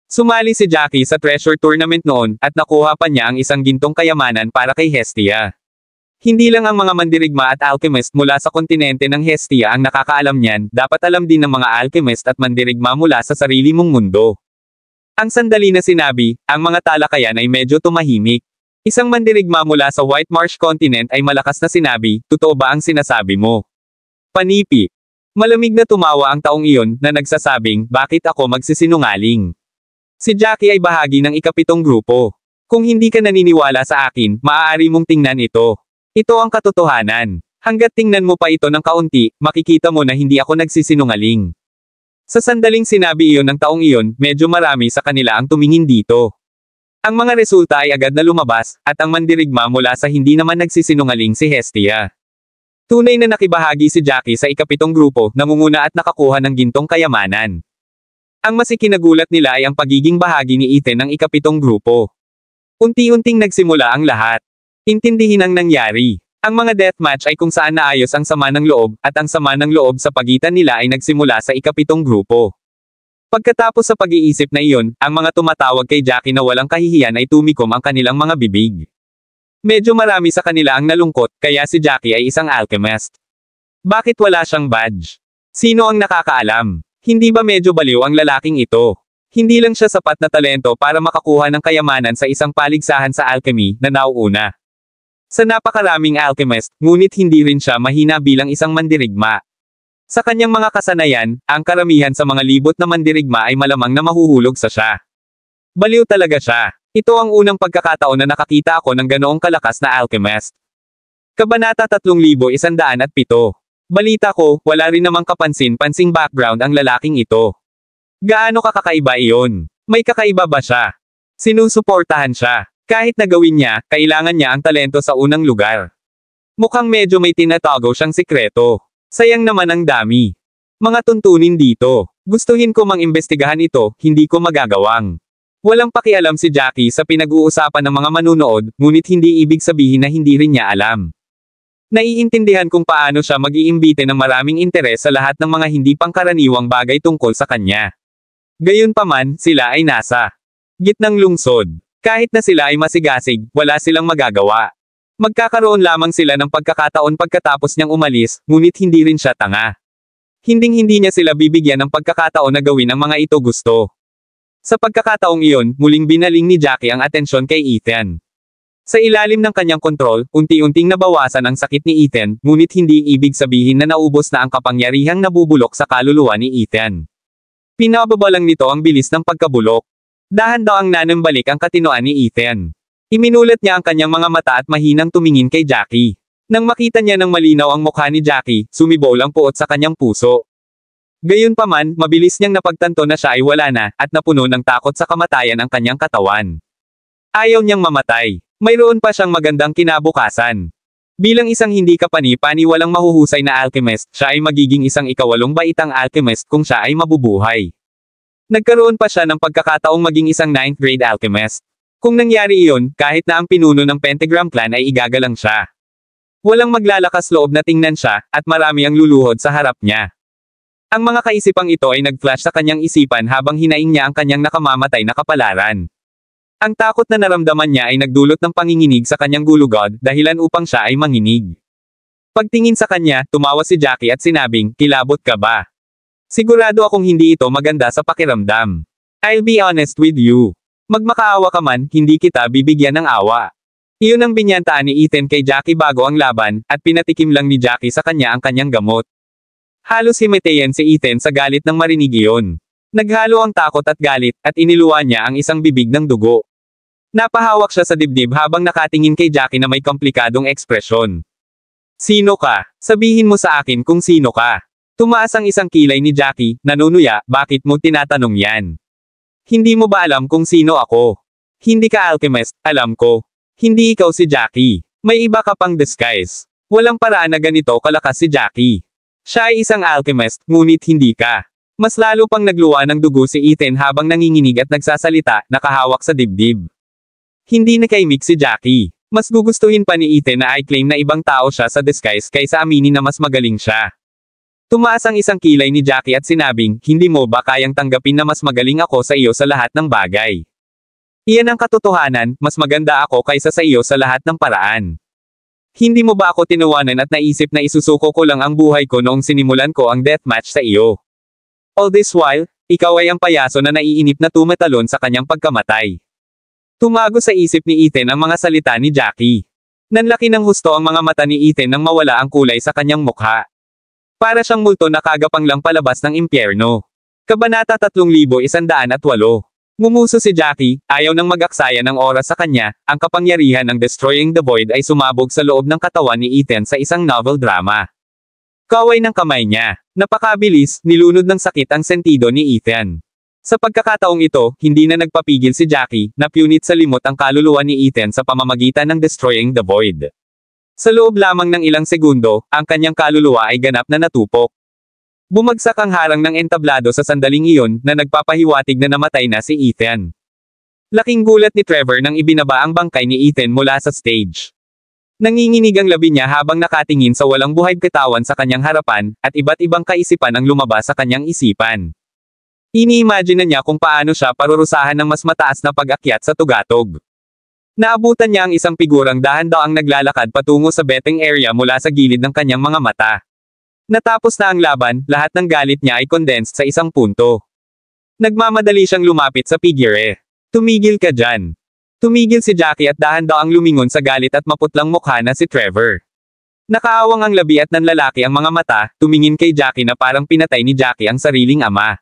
Sumali si Jackie sa treasure tournament noon, at nakuha pa niya ang isang gintong kayamanan para kay Hestia. Hindi lang ang mga mandirigma at alchemist mula sa kontinente ng Hestia ang nakakaalam niyan, dapat alam din ng mga alchemist at mandirigma mula sa sarili mong mundo. Ang sandali na sinabi, ang mga talakayan ay medyo tumahimik. Isang mandirigma mula sa White Marsh Continent ay malakas na sinabi, totoo ba ang sinasabi mo? Panipi. Malamig na tumawa ang taong iyon, na nagsasabing, bakit ako magsisinungaling? Si Jackie ay bahagi ng ikapitong grupo. Kung hindi ka naniniwala sa akin, maaari mong tingnan ito. Ito ang katotohanan. Hanggat tingnan mo pa ito ng kaunti, makikita mo na hindi ako nagsisinungaling. Sa sandaling sinabi iyon ng taong iyon, medyo marami sa kanila ang tumingin dito. Ang mga resulta ay agad na lumabas, at ang mandirigma mula sa hindi naman nagsisinungaling si Hestia. Tunay na nakibahagi si Jackie sa ikapitong grupo, nangunguna at nakakuha ng gintong kayamanan. Ang mas ikinagulat nila ay ang pagiging bahagi ni Ethan ng ikapitong grupo. Unti-unting nagsimula ang lahat. Intindihin ang nangyari. Ang mga deathmatch ay kung saan naayos ang sama ng loob, at ang sama ng loob sa pagitan nila ay nagsimula sa ikapitong grupo. Pagkatapos sa pag-iisip na iyon, ang mga tumatawag kay Jackie na walang kahihiyan ay tumikom ang kanilang mga bibig. Medyo marami sa kanila ang nalungkot, kaya si Jackie ay isang alchemist. Bakit wala siyang badge? Sino ang nakakaalam? Hindi ba medyo baliw ang lalaking ito? Hindi lang siya sapat na talento para makakuha ng kayamanan sa isang paligsahan sa alchemy na nauuna. Sa napakaraming alchemist, ngunit hindi rin siya mahina bilang isang mandirigma. Sa kanyang mga kasanayan, ang karamihan sa mga libot na mandirigma ay malamang na mahuhulog sa siya. Baliw talaga siya. Ito ang unang pagkakataon na nakakita ako ng ganoong kalakas na alchemist. Kabanata 3107. Balita ko, wala rin namang kapansin-pansing background ang lalaking ito. Gaano kakaiba iyon? May kakaiba ba siya? Sinusuportahan siya. Kahit na gawin niya, kailangan niya ang talento sa unang lugar. Mukhang medyo may tinatago siyang sikreto. Sayang naman ang dami. Mga tuntunin dito. Gustuhin ko mang imbestigahan ito, hindi ko magagawang. Walang pakialam si Jackie sa pinag-uusapan ng mga manunood, ngunit hindi ibig sabihin na hindi rin niya alam. Naiintindihan kung paano siya mag-iimbite ng maraming interes sa lahat ng mga hindi pangkaraniwang bagay tungkol sa kanya. Gayunpaman, sila ay nasa gitnang lungsod. Kahit na sila ay masigasig, wala silang magagawa. Magkakaroon lamang sila ng pagkakataon pagkatapos niyang umalis, ngunit hindi rin siya tanga. Hinding-hindi niya sila bibigyan ng pagkakataon na gawin ang mga ito gusto. Sa pagkakataong iyon, muling binaling ni Jackie ang atensyon kay Ethan. Sa ilalim ng kanyang kontrol, unti-unting nabawasan ang sakit ni Ethan, ngunit hindi ibig sabihin na naubos na ang kapangyarihang nabubulok sa kaluluwa ni Ethan. Pinababa lang nito ang bilis ng pagkabulok. Dahan daw ang nanambalik ang katinoan ni Ethan. Iminulat niya ang kanyang mga mata at mahinang tumingin kay Jackie. Nang makita niya ng malinaw ang mukha ni Jackie, sumibol ang puot sa kanyang puso. Gayunpaman, mabilis niyang napagtanto na siya ay wala na, at napuno ng takot sa kamatayan ang kanyang katawan. Ayaw niyang mamatay. Mayroon pa siyang magandang kinabukasan. Bilang isang hindi kapani-pani walang mahuhusay na alchemist, siya ay magiging isang ikawalong baitang alchemist kung siya ay mabubuhay. Nagkaroon pa siya ng pagkakataong maging isang 9th grade alchemist. Kung nangyari iyon, kahit na ang pinuno ng Pentagram Clan ay igagalang siya. Walang maglalakas loob na tingnan siya, at marami ang luluhod sa harap niya. Ang mga kaisipang ito ay nag-flash sa kanyang isipan habang hinaing niya ang kanyang nakamamatay na kapalaran. Ang takot na naramdaman niya ay nagdulot ng panginginig sa kanyang gulugod, dahilan upang siya ay manginig. Pagtingin sa kanya, tumawa si Jackie at sinabing, kilabot ka ba? Sigurado akong hindi ito maganda sa pakiramdam. I'll be honest with you. Magmakaawa ka man, hindi kita bibigyan ng awa. Iyon ang binyantaan ni Ethan kay Jackie bago ang laban, at pinatikim lang ni Jackie sa kanya ang kanyang gamot. Halos himatayan si Ethan sa galit nang marinig iyon. Naghalo ang takot at galit, at iniluwa niya ang isang bibig ng dugo. Napahawak siya sa dibdib habang nakatingin kay Jackie na may komplikadong ekspresyon. Sino ka? Sabihin mo sa akin kung sino ka. Tumaas ang isang kilay ni Jackie, nanunuya, bakit mo tinatanong yan? Hindi mo ba alam kung sino ako? Hindi ka alchemist, alam ko. Hindi ikaw si Jackie. May iba ka pang disguise. Walang paraan na ganito kalakas si Jackie. Siya ay isang alchemist, ngunit hindi ka. Mas lalo pang nagluwa ng dugo si Ethan habang nanginginig at nagsasalita, nakahawak sa dibdib. Hindi nakaimik si Jackie. Mas gugustuhin pa ni Ethan na i-claim na ibang tao siya sa disguise kaysa aminin na mas magaling siya. Tumaas ang isang kilay ni Jackie at sinabing, hindi mo ba kayang tanggapin na mas magaling ako sa iyo sa lahat ng bagay? Iyan ang katotohanan, mas maganda ako kaysa sa iyo sa lahat ng paraan. Hindi mo ba ako tinawanan at naisip na isusuko ko lang ang buhay ko noong sinimulan ko ang deathmatch sa iyo? All this while, ikaw ay ang payaso na naiinip na tumatalon sa kanyang pagkamatay. Tumago sa isip ni Ethan ang mga salita ni Jackie. Nanlaki ng husto ang mga mata ni Ethan nang mawala ang kulay sa kanyang mukha. Para siyang multo na kagapang lang palabas ng impyerno. Kabanata 3108. Ngumuso si Jackie, ayaw nang mag-aksaya ng oras sa kanya, ang kapangyarihan ng Destroying the Void ay sumabog sa loob ng katawan ni Ethan sa isang novel drama. Kaway ng kamay niya. Napakabilis, nilunod ng sakit ang sentido ni Ethan. Sa pagkakataong ito, hindi na nagpapigil si Jackie, na punit sa limot ang kaluluwa ni Ethan sa pamamagitan ng Destroying the Void. Sa loob lamang ng ilang segundo, ang kanyang kaluluwa ay ganap na natupok. Bumagsak ang harang ng entablado sa sandaling iyon, na nagpapahiwatig na namatay na si Ethan. Laking gulat ni Trevor nang ibinaba ang bangkay ni Ethan mula sa stage. Nanginginig ang labi niya habang nakatingin sa walang buhay katawan sa kanyang harapan, at iba't ibang kaisipan ang lumabas sa kanyang isipan. Ini-imagine na niya kung paano siya parurusahan ng mas mataas na pag-akyat sa tugatog. Naabutan niya ang isang figurang dahan-daang naglalakad patungo sa betting area mula sa gilid ng kanyang mga mata. Natapos na ang laban, lahat ng galit niya ay condensed sa isang punto. Nagmamadali siyang lumapit sa figure. Tumigil ka dyan. Tumigil si Jackie at dahan-daang lumingon sa galit at maputlang mukha na si Trevor. Nakaawang ang labi at nanlalaki ang mga mata, tumingin kay Jackie na parang pinatay ni Jackie ang sariling ama.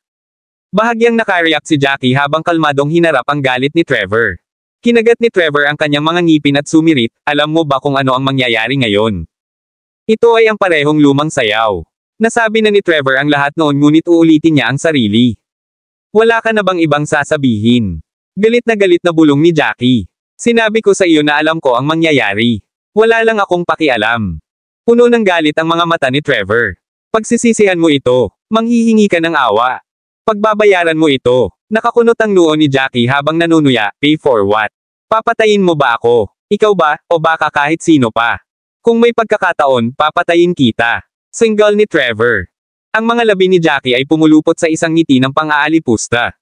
Bahagyang nakareact si Jackie habang kalmadong hinarap ang galit ni Trevor. Kinagat ni Trevor ang kanyang mga ngipin at sumirit, alam mo ba kung ano ang mangyayari ngayon? Ito ay ang parehong lumang sayaw. Nasabi na ni Trevor ang lahat noon ngunit uulitin niya ang sarili. Wala ka na bang ibang sasabihin? Galit na bulong ni Jackie. Sinabi ko sa iyo na alam ko ang mangyayari. Wala lang akong pakialam. Puno ng galit ang mga mata ni Trevor. Pagsisisihan mo ito, manghihingi ka ng awa. Pagbabayaran mo ito. Nakakunot ang noo ni Jackie habang nanunuya, pay for what? Papatayin mo ba ako? Ikaw ba, o baka kahit sino pa? Kung may pagkakataon, papatayin kita. Single ni Trevor. Ang mga labi ni Jackie ay pumulupot sa isang ngiti ng pang-aalipusta.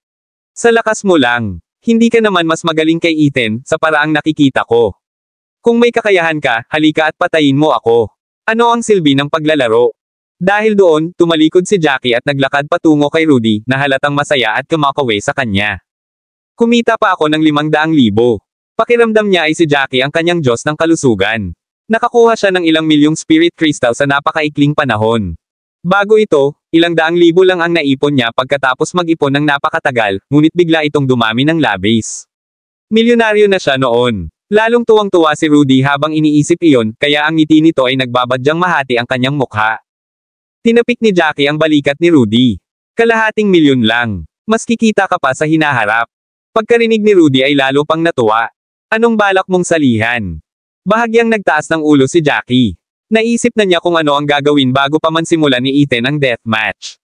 Sa lakas mo lang. Hindi ka naman mas magaling kay Ethan, sa paraang nakikita ko. Kung may kakayahan ka, halika at patayin mo ako. Ano ang silbi ng paglalaro? Dahil doon, tumalikod si Jackie at naglakad patungo kay Rudy, na halatang masaya at kumakaway sa kanya. Kumita pa ako ng 500,000. Pakiramdam niya ay si Jackie ang kanyang Diyos ng kalusugan. Nakakuha siya ng ilang milyong spirit crystal sa napakaikling panahon. Bago ito, ilang daang libo lang ang naipon niya pagkatapos mag-ipon ng napakatagal, ngunit bigla itong dumami ng labis. Milyonaryo na siya noon. Lalong tuwang-tuwa si Rudy habang iniisip iyon, kaya ang ngiti nito ay nagbabadyang mahati ang kanyang mukha. Tinapik ni Jackie ang balikat ni Rudy. Kalahating milyon lang. Mas kikita ka pa sa hinaharap. Pagkarinig ni Rudy ay lalo pang natuwa. Anong balak mong salihan? Bahagyang nagtaas ng ulo si Jackie. Naisip na niya kung ano ang gagawin bago pa man simulan ni Ethan ang deathmatch.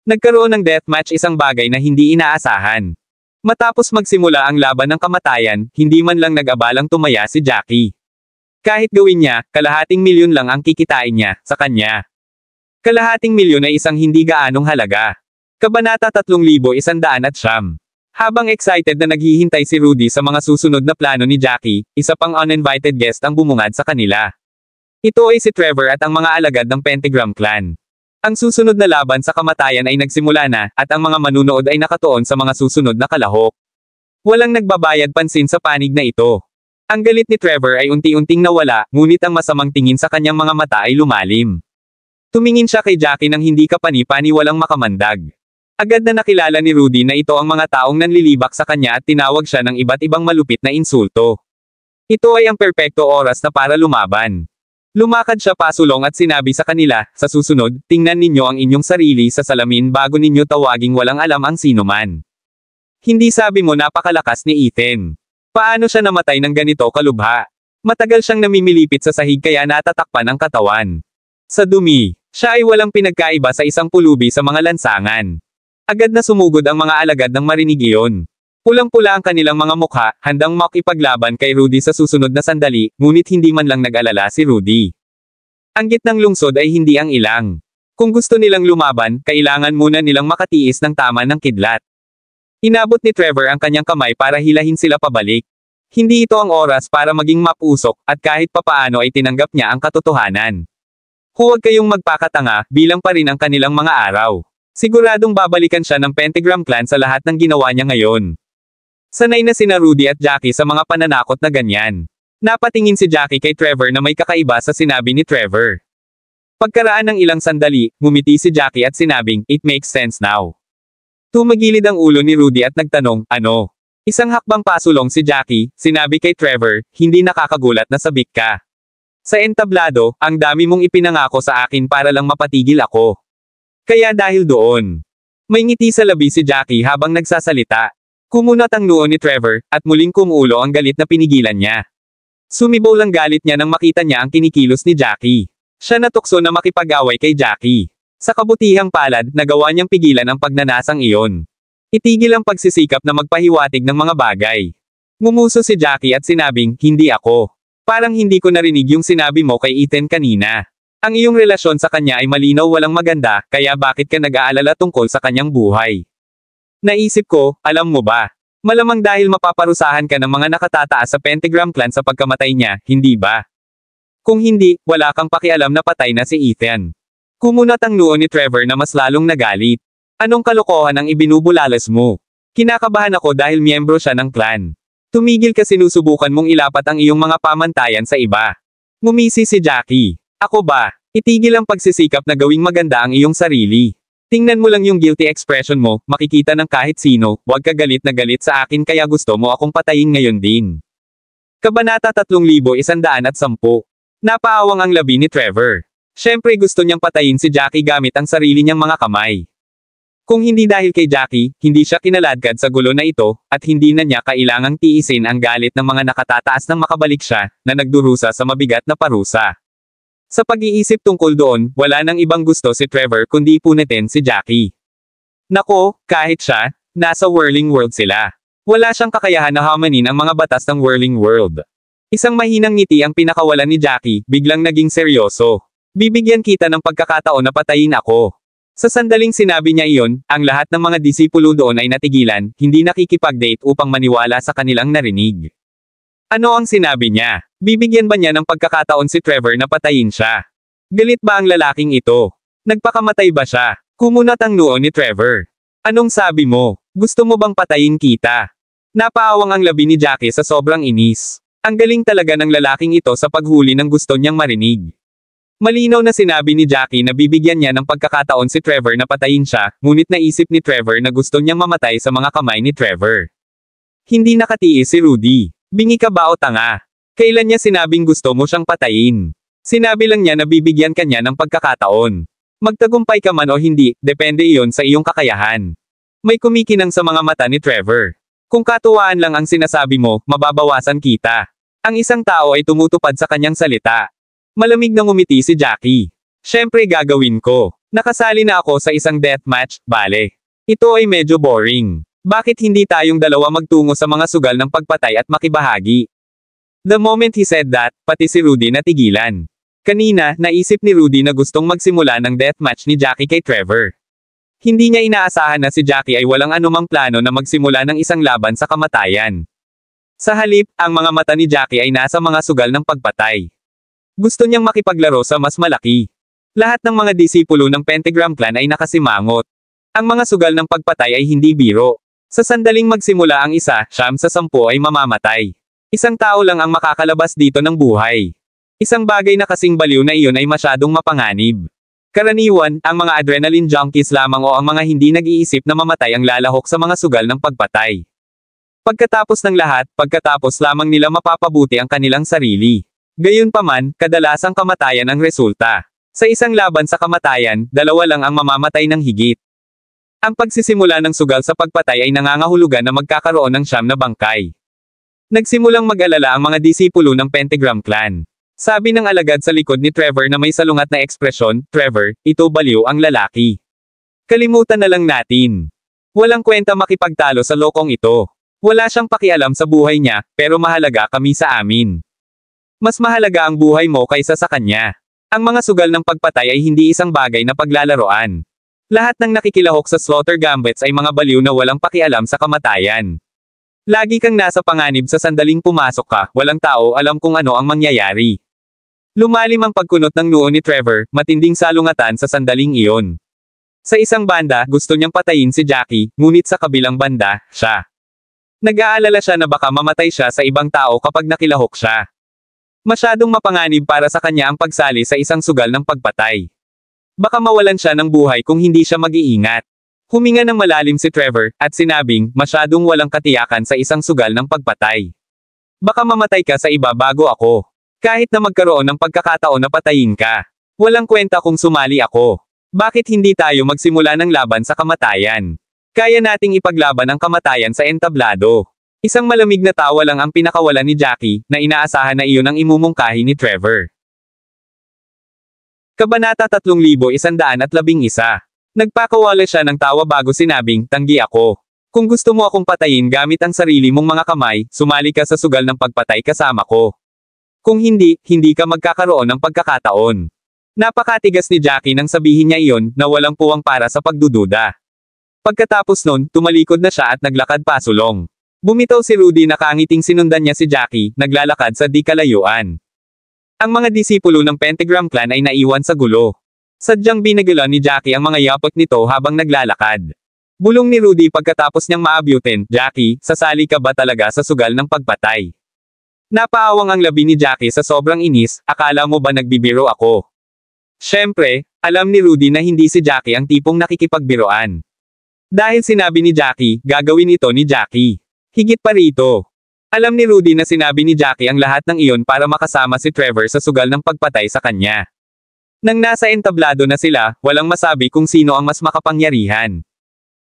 Nagkaroon ng deathmatch isang bagay na hindi inaasahan. Matapos magsimula ang laban ng kamatayan, hindi man lang nag-abalang tumaya si Jackie. Kahit gawin niya, kalahating milyon lang ang kikitain niya, sa kanya. Kalahating milyon ay isang hindi gaanong halaga. Kabanata 3109. Habang excited na naghihintay si Rudy sa mga susunod na plano ni Jackie, isa pang uninvited guest ang bumungad sa kanila. Ito ay si Trevor at ang mga alagad ng Pentagram Clan. Ang susunod na laban sa kamatayan ay nagsimula na, at ang mga manunood ay nakatuon sa mga susunod na kalahok. Walang nagbabayad pansin sa panig na ito. Ang galit ni Trevor ay unti-unting nawala, ngunit ang masamang tingin sa kanyang mga mata ay lumalim. Tumingin siya kay Jackie nang hindi kapani-pani walang makamandag. Agad na nakilala ni Rudy na ito ang mga taong nanlilibak sa kanya at tinawag siya ng iba't ibang malupit na insulto. Ito ay ang perpekto oras na para lumaban. Lumakad siya pasulong at sinabi sa kanila, sa susunod, tingnan ninyo ang inyong sarili sa salamin bago ninyo tawaging walang alam ang sinuman. Hindi sabi mo napakalakas ni Ethan. Paano siya namatay ng ganito kalubha? Matagal siyang namimilipit sa sahig kaya natatakpan ang katawan. Sa dumi, siya ay walang pinagkaiba sa isang pulubi sa mga lansangan. Agad na sumugod ang mga alagad ng marinig iyon. Pulang-pula ang kanilang mga mukha, handang makipaglaban kay Rudy sa susunod na sandali, ngunit hindi man lang nag-alala si Rudy. Ang gitnang lungsod ay hindi ang ilang. Kung gusto nilang lumaban, kailangan muna nilang makatiis ng tama ng kidlat. Inabot ni Trevor ang kanyang kamay para hilahin sila pabalik. Hindi ito ang oras para maging mapusok, at kahit papaano ay tinanggap niya ang katotohanan. Huwag kayong magpakatanga, bilang pa rin ang kanilang mga araw. Siguradong babalikan siya ng Pentagram Clan sa lahat ng ginawa niya ngayon. Sanay na sina Rudy at Jackie sa mga pananakot na ganyan. Napatingin si Jackie kay Trevor na may kakaiba sa sinabi ni Trevor. Pagkaraan ng ilang sandali, ngumiti si Jackie at sinabing, "It makes sense now." Tumagilid ang ulo ni Rudy at nagtanong, "Ano?" Isang hakbang pasulong si Jackie, sinabi kay Trevor, "Hindi nakakagulat na sabik ka. Sa entablado, ang dami mong ipinangako sa akin para lang mapatigil ako. Kaya dahil doon." May ngiti sa labi si Jackie habang nagsasalita. Kumunat ang noo ni Trevor, at muling kumuulo ang galit na pinigilan niya. Sumibaw lang galit niya nang makita niya ang kinikilos ni Jackie. Siya natukso na makipag-away kay Jackie. Sa kabutihang palad, nagawa niyang pigilan ang pagnanasang iyon. Itigil ang pagsisikap na magpahiwatig ng mga bagay. Ngumuso si Jackie at sinabing, "Hindi ako. Parang hindi ko narinig yung sinabi mo kay Ethan kanina. Ang iyong relasyon sa kanya ay malinaw walang maganda, kaya bakit ka nag-aalala tungkol sa kanyang buhay?" Naisip ko, alam mo ba? Malamang dahil mapaparusahan ka ng mga nakatataas sa Pentagram Clan sa pagkamatay niya, hindi ba? Kung hindi, wala kang pakialam na patay na si Ethan. Kumunat ang noo ni Trevor na mas lalong nagalit. Anong kalokohan ang ibinubulalas mo? Kinakabahan ako dahil miyembro siya ng clan. Tumigil ka, sinusubukan mong ilapat ang iyong mga pamantayan sa iba. Ngumisi si Jackie. Ako ba? Itigil ang pagsisikap na gawing maganda ang iyong sarili. Tingnan mo lang yung guilty expression mo, makikita ng kahit sino, huwag ka galit na galit sa akin kaya gusto mo akong patayin ngayon din. Kabanata 3110. Napaawang ang labi ni Trevor. Siyempre gusto niyang patayin si Jackie gamit ang sarili niyang mga kamay. Kung hindi dahil kay Jackie, hindi siya kinaladkad sa gulo na ito, at hindi na niya kailangang tiisin ang galit ng mga nakatataas nang makabalik siya, na nagdurusa sa mabigat na parusa. Sa pag-iisip tungkol doon, wala nang ibang gusto si Trevor kundi punitin si Jackie. Nako, kahit siya, nasa Whirling World sila. Wala siyang kakayahan na hamanin ang mga batas ng Whirling World. Isang mahinang ngiti ang pinakawalan ni Jackie, biglang naging seryoso. Bibigyan kita ng pagkakataon na patayin ako. Sa sandaling sinabi niya iyon, ang lahat ng mga disipulo doon ay natigilan, hindi nakikipag-date upang maniwala sa kanilang narinig. Ano ang sinabi niya? Bibigyan ba niya ng pagkakataon si Trevor na patayin siya? Galit ba ang lalaking ito? Nagpakamatay ba siya? Kumunat ang noo ni Trevor. Anong sabi mo? Gusto mo bang patayin kita? Napaawang ang labi ni Jackie sa sobrang inis. Ang galing talaga ng lalaking ito sa paghuli ng gusto niyang marinig. Malinaw na sinabi ni Jackie na bibigyan niya ng pagkakataon si Trevor na patayin siya, ngunit naisip ni Trevor na gusto niyang mamatay sa mga kamay ni Trevor. Hindi nakatiis si Rudy. Bingi ka ba o tanga? Kailan niya sinabing gusto mo siyang patayin? Sinabi lang niya na bibigyan ka niya ng pagkakataon. Magtagumpay ka man o hindi, depende iyon sa iyong kakayahan. May kumikinang sa mga mata ni Trevor. Kung katuwaan lang ang sinasabi mo, mababawasan kita. Ang isang tao ay tumutupad sa kanyang salita. Malamig na ngumiti si Jackie. Siyempre gagawin ko. Nakasali na ako sa isang deathmatch, bale. Ito ay medyo boring. Bakit hindi tayong dalawa magtungo sa mga sugal ng pagpatay at makibahagi? The moment he said that, pati si Rudy natigilan. Kanina, naisip ni Rudy na gustong magsimula ng deathmatch ni Jackie kay Trevor. Hindi niya inaasahan na si Jackie ay walang anumang plano na magsimula ng isang laban sa kamatayan. Sa halip, ang mga mata ni Jackie ay nasa mga sugal ng pagpatay. Gusto niyang makipaglaro sa mas malaki. Lahat ng mga disipulo ng Pentagram Clan ay nakasimangot. Ang mga sugal ng pagpatay ay hindi biro. Sa sandaling magsimula ang isa, 9 sa 10 ay mamamatay. Isang tao lang ang makakalabas dito ng buhay. Isang bagay na kasing baliw na iyon ay masyadong mapanganib. Karaniwan, ang mga adrenaline junkies lamang o ang mga hindi nag-iisip na mamatay ang lalahok sa mga sugal ng pagpatay. Pagkatapos ng lahat, pagkatapos lamang nila mapapabuti ang kanilang sarili. Gayunpaman, kadalasang kamatayan ang resulta. Sa isang laban sa kamatayan, dalawa lang ang mamamatay ng higit. Ang pagsisimula ng sugal sa pagpatay ay nangangahulugan na magkakaroon ng siyam na bangkay. Nagsimulang mag-alala ang mga disipulo ng Pentagram Clan. Sabi ng alagad sa likod ni Trevor na may salungat na ekspresyon, "Trevor, ito baliw ang lalaki. Kalimutan na lang natin. Walang kwenta makipagtalo sa lokong ito. Wala siyang pakialam sa buhay niya, pero mahalaga kami sa amin. Mas mahalaga ang buhay mo kaysa sa kanya." Ang mga sugal ng pagpatay ay hindi isang bagay na paglalaroan. Lahat ng nakikilahok sa slaughter gambits ay mga baliw na walang pakialam sa kamatayan. Lagi kang nasa panganib sa sandaling pumasok ka, walang tao alam kung ano ang mangyayari. Lumalim ang pagkunot ng noo ni Trevor, matinding salungatan sa sandaling iyon. Sa isang banda, gusto niyang patayin si Jackie, ngunit sa kabilang banda, siya. Nag-aalala siya na baka mamatay siya sa ibang tao kapag nakilahok siya. Masyadong mapanganib para sa kanya ang pagsali sa isang sugal ng pagpatay. Baka mawalan siya ng buhay kung hindi siya mag-iingat. Huminga ng malalim si Trevor, at sinabing, masyadong walang katiyakan sa isang sugal ng pagpatay. Baka mamatay ka sa iba bago ako. Kahit na magkaroon ng pagkakataon na patayin ka. Walang kwenta kung sumali ako. Bakit hindi tayo magsimula ng laban sa kamatayan? Kaya nating ipaglaban ang kamatayan sa entablado. Isang malamig na tawa lang ang pinakawalan ni Jackie, na inaasahan na iyon ang imumungkahi ni Trevor. Kabanata 3111. Nagpakawala siya ng tawa bago sinabing, "Tanggi ako. Kung gusto mo akong patayin gamit ang sarili mong mga kamay, sumali ka sa sugal ng pagpatay kasama ko. Kung hindi, hindi ka magkakaroon ng pagkakataon." Napakatigas ni Jackie nang sabihin niya iyon, na walang puwang para sa pagdududa. Pagkatapos nun, tumalikod na siya at naglakad pasulong. Bumitaw si Rudy na kangiting sinundan niya si Jackie, naglalakad sa di kalayuan. Ang mga disipulo ng Pentagram Clan ay naiwan sa gulo. Sadyang binagalan ni Jackie ang mga yapot nito habang naglalakad. Bulong ni Rudy pagkatapos niyang maabutin, "Jackie, sasali ka ba talaga sa sugal ng pagpatay?" Napaawang ang labi ni Jackie sa sobrang inis, "Akala mo ba nagbibiro ako?" Siyempre, alam ni Rudy na hindi si Jackie ang tipong nakikipagbiroan. Dahil sinabi ni Jackie, gagawin ito ni Jackie. Higit pa rito. Alam ni Rudy na sinabi ni Jackie ang lahat ng iyon para makasama si Trevor sa sugal ng pagpatay sa kanya. Nang nasa entablado na sila, walang masabi kung sino ang mas makapangyarihan.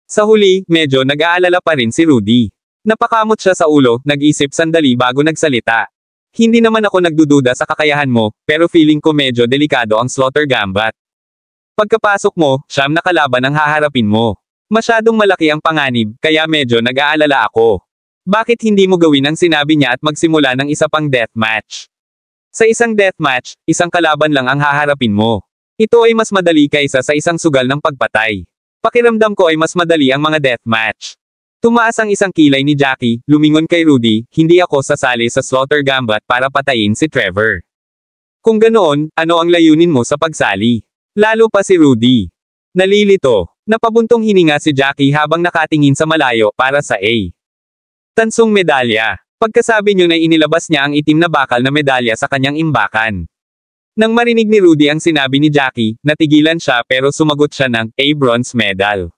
Sa huli, medyo nag-aalala pa rin si Rudy. Napakamot siya sa ulo, nag-isip sandali bago nagsalita. "Hindi naman ako nagdududa sa kakayahan mo, pero feeling ko medyo delikado ang slaughter gambit. Pagkapasok mo, siyam na kalaban ang haharapin mo. Masyadong malaki ang panganib, kaya medyo nag-aalala ako. Bakit hindi mo gawin ang sinabi niya at magsimula ng isa pang deathmatch? Sa isang deathmatch, isang kalaban lang ang haharapin mo. Ito ay mas madali kaysa sa isang sugal ng pagpatay. Pakiramdam ko ay mas madali ang mga deathmatch." Tumaas ang isang kilay ni Jackie, lumingon kay Rudy, "Hindi ako sasali sa slaughter gambit para patayin si Trevor." "Kung ganoon, ano ang layunin mo sa pagsali?" Lalo pa si Rudy. Nalilito. Napabuntong hininga si Jackie habang nakatingin sa malayo para sa tansong medalya. Pagkasabi niyo na inilabas niya ang itim na bakal na medalya sa kanyang imbakan. Nang marinig ni Rudy ang sinabi ni Jackie, natigilan siya pero sumagot siya ng bronze medal.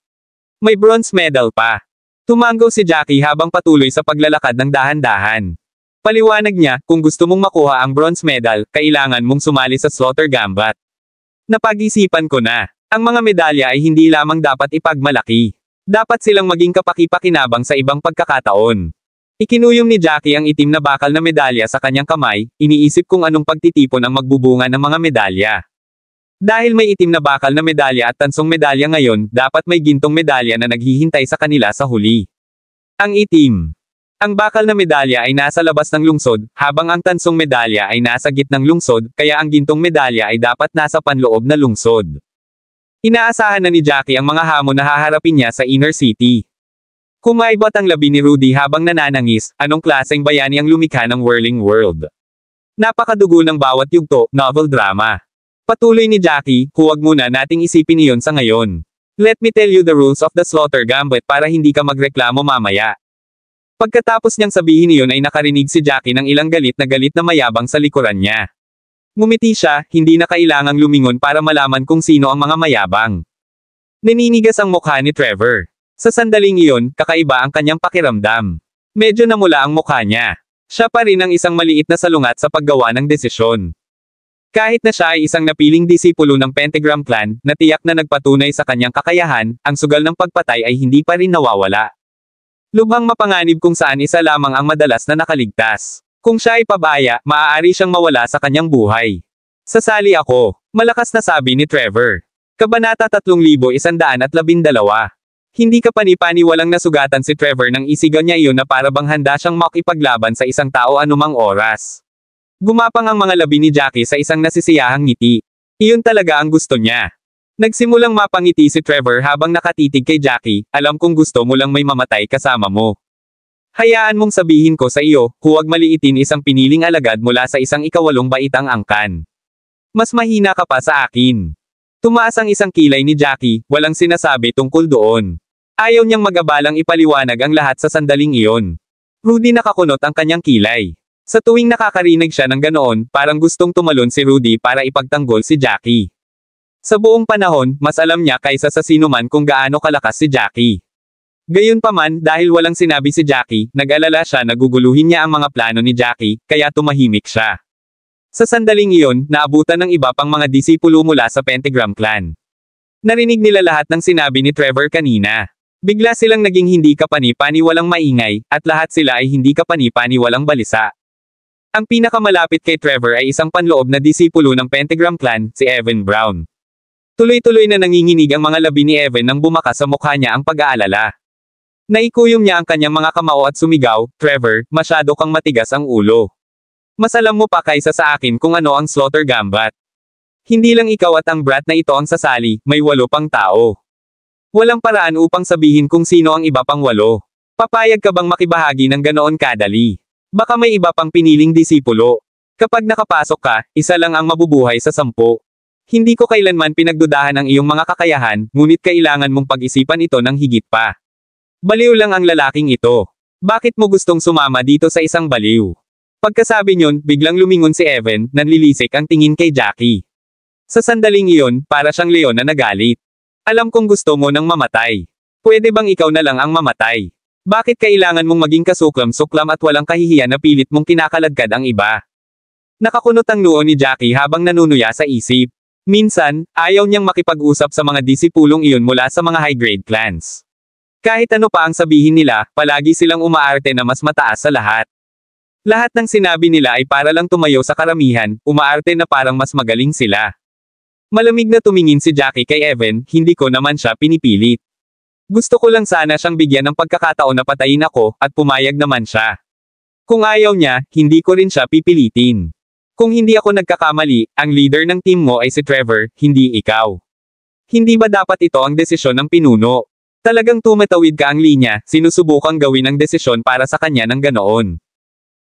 May bronze medal pa. Tumanggaw si Jackie habang patuloy sa paglalakad ng dahan-dahan. Paliwanag niya, kung gusto mong makuha ang bronze medal, kailangan mong sumali sa slaughter gambit. Napag-isipan ko na. Ang mga medalya ay hindi lamang dapat ipagmalaki. Dapat silang maging kapaki-pakinabang sa ibang pagkakataon. Ikinuyong ni Jackie ang itim na bakal na medalya sa kanyang kamay, iniisip kung anong pagtitipon ang magbubunga ng mga medalya. Dahil may itim na bakal na medalya at tansong medalya ngayon, dapat may gintong medalya na naghihintay sa kanila sa huli. Ang itim. Ang bakal na medalya ay nasa labas ng lungsod, habang ang tansong medalya ay nasa gitnang lungsod, kaya ang gintong medalya ay dapat nasa panloob na lungsod. Inaasahan na ni Jackie ang mga hamon na haharapin niya sa inner city. Kumaibot ang labi ni Rudy habang nananangis, anong klaseng bayani ang lumikha ng Whirling World. Napakadugo ng bawat yugto, novel drama. Patuloy ni Jackie, huwag muna nating isipin iyon sa ngayon. Let me tell you the rules of the slaughter gambit para hindi ka magreklamo mamaya. Pagkatapos niyang sabihin iyon ay nakarinig si Jackie ng ilang galit na mayabang sa likuran niya. Ngumiti siya, hindi na kailangang lumingon para malaman kung sino ang mga mayabang. Naninigas ang mukha ni Trevor. Sa sandaling iyon, kakaiba ang kanyang pakiramdam. Medyo namula ang mukha niya. Siya pa rin ang isang maliit na salungat sa paggawa ng desisyon. Kahit na siya ay isang napiling disipulo ng Pentagram Clan, na tiyak na nagpatunay sa kanyang kakayahan, ang sugal ng pagpatay ay hindi pa rin nawawala. Lubhang mapanganib kung saan isa lamang ang madalas na nakaligtas. Kung siya ay pabaya, maaari siyang mawala sa kanyang buhay. Sasali ako, malakas na sabi ni Trevor. Kabanata 3112. Hindi ka pani-paniwalang nasugatan si Trevor nang isigaw niya iyon na para bang handa siyang makipaglaban sa isang tao anumang oras. Gumapang ang mga labi ni Jackie sa isang nasisiyahang ngiti. Iyon talaga ang gusto niya. Nagsimulang mapangiti si Trevor habang nakatitig kay Jackie, alam kong gusto mo lang may mamatay kasama mo. Hayaan mong sabihin ko sa iyo, huwag maliitin isang piniling alagad mula sa isang ikawalong baitang angkan. Mas mahina ka pa sa akin. Tumaas ang isang kilay ni Jackie, walang sinasabi tungkol doon. Ayaw niyang mag-abalang ipaliwanag ang lahat sa sandaling iyon. Rudy nakakunot ang kanyang kilay. Sa tuwing nakakarinig siya ng ganoon, parang gustong tumalon si Rudy para ipagtanggol si Jackie. Sa buong panahon, mas alam niya kaysa sa sinuman kung gaano kalakas si Jackie. Gayunpaman, dahil walang sinabi si Jackie, nag-alala siya na guguluhin niya ang mga plano ni Jackie, kaya tumahimik siya. Sa sandaling iyon, naabutan ng iba pang mga disipulo mula sa Pentagram Clan. Narinig nila lahat ng sinabi ni Trevor kanina. Bigla silang naging hindi kapani-paniwalang maingay, at lahat sila ay hindi kapani-paniwalang balisa. Ang pinakamalapit kay Trevor ay isang panloob na disipulo ng Pentagram Clan, si Evan Brown. Tuloy-tuloy na nanginginig ang mga labi ni Evan nang bumakas sa mukha niya ang pag-aalala. Naikuyom niya ang kanyang mga kamao at sumigaw, Trevor, masyado kang matigas ang ulo. Mas alam mo pa kaysa sa akin kung ano ang Slaughter Gambit. Hindi lang ikaw at ang brat na ito ang sasali, may 8 pang tao. Walang paraan upang sabihin kung sino ang iba pang 8. Papayag ka bang makibahagi ng ganoon kadali? Baka may iba pang piniling disipulo. Kapag nakapasok ka, isa lang ang mabubuhay sa 10. Hindi ko kailanman pinagdudahan ang iyong mga kakayahan, ngunit kailangan mong pag-isipan ito ng higit pa. Baliw lang ang lalaking ito. Bakit mo gustong sumama dito sa isang baliw? Pagkasabi niyon, biglang lumingon si Evan, nanlilisik ang tingin kay Jackie. Sa sandaling iyon, para siyang leon na nagalit. Alam kong gusto mo nang mamatay. Pwede bang ikaw na lang ang mamatay? Bakit kailangan mong maging kasuklam-suklam at walang kahihiyan na pilit mong kinakaladkad ang iba? Nakakunot ang noo ni Jackie habang nanunuya sa isip. Minsan, ayaw niyang makipag-usap sa mga disipulong iyon mula sa mga high-grade clans. Kahit ano pa ang sabihin nila, palagi silang umaarte na mas mataas sa lahat. Lahat ng sinabi nila ay para lang tumayo sa karamihan, umaarte na parang mas magaling sila. Malamig na tumingin si Jackie kay Evan, hindi ko naman siya pinipilit. Gusto ko lang sana siyang bigyan ng pagkakataon na patayin ako, at pumayag naman siya. Kung ayaw niya, hindi ko rin siya pipilitin. Kung hindi ako nagkakamali, ang leader ng team mo ay si Trevor, hindi ikaw. Hindi ba dapat ito ang desisyon ng pinuno? Talagang tumatawid ka ang linya, sinusubukang gawin ang desisyon para sa kanya ng ganoon.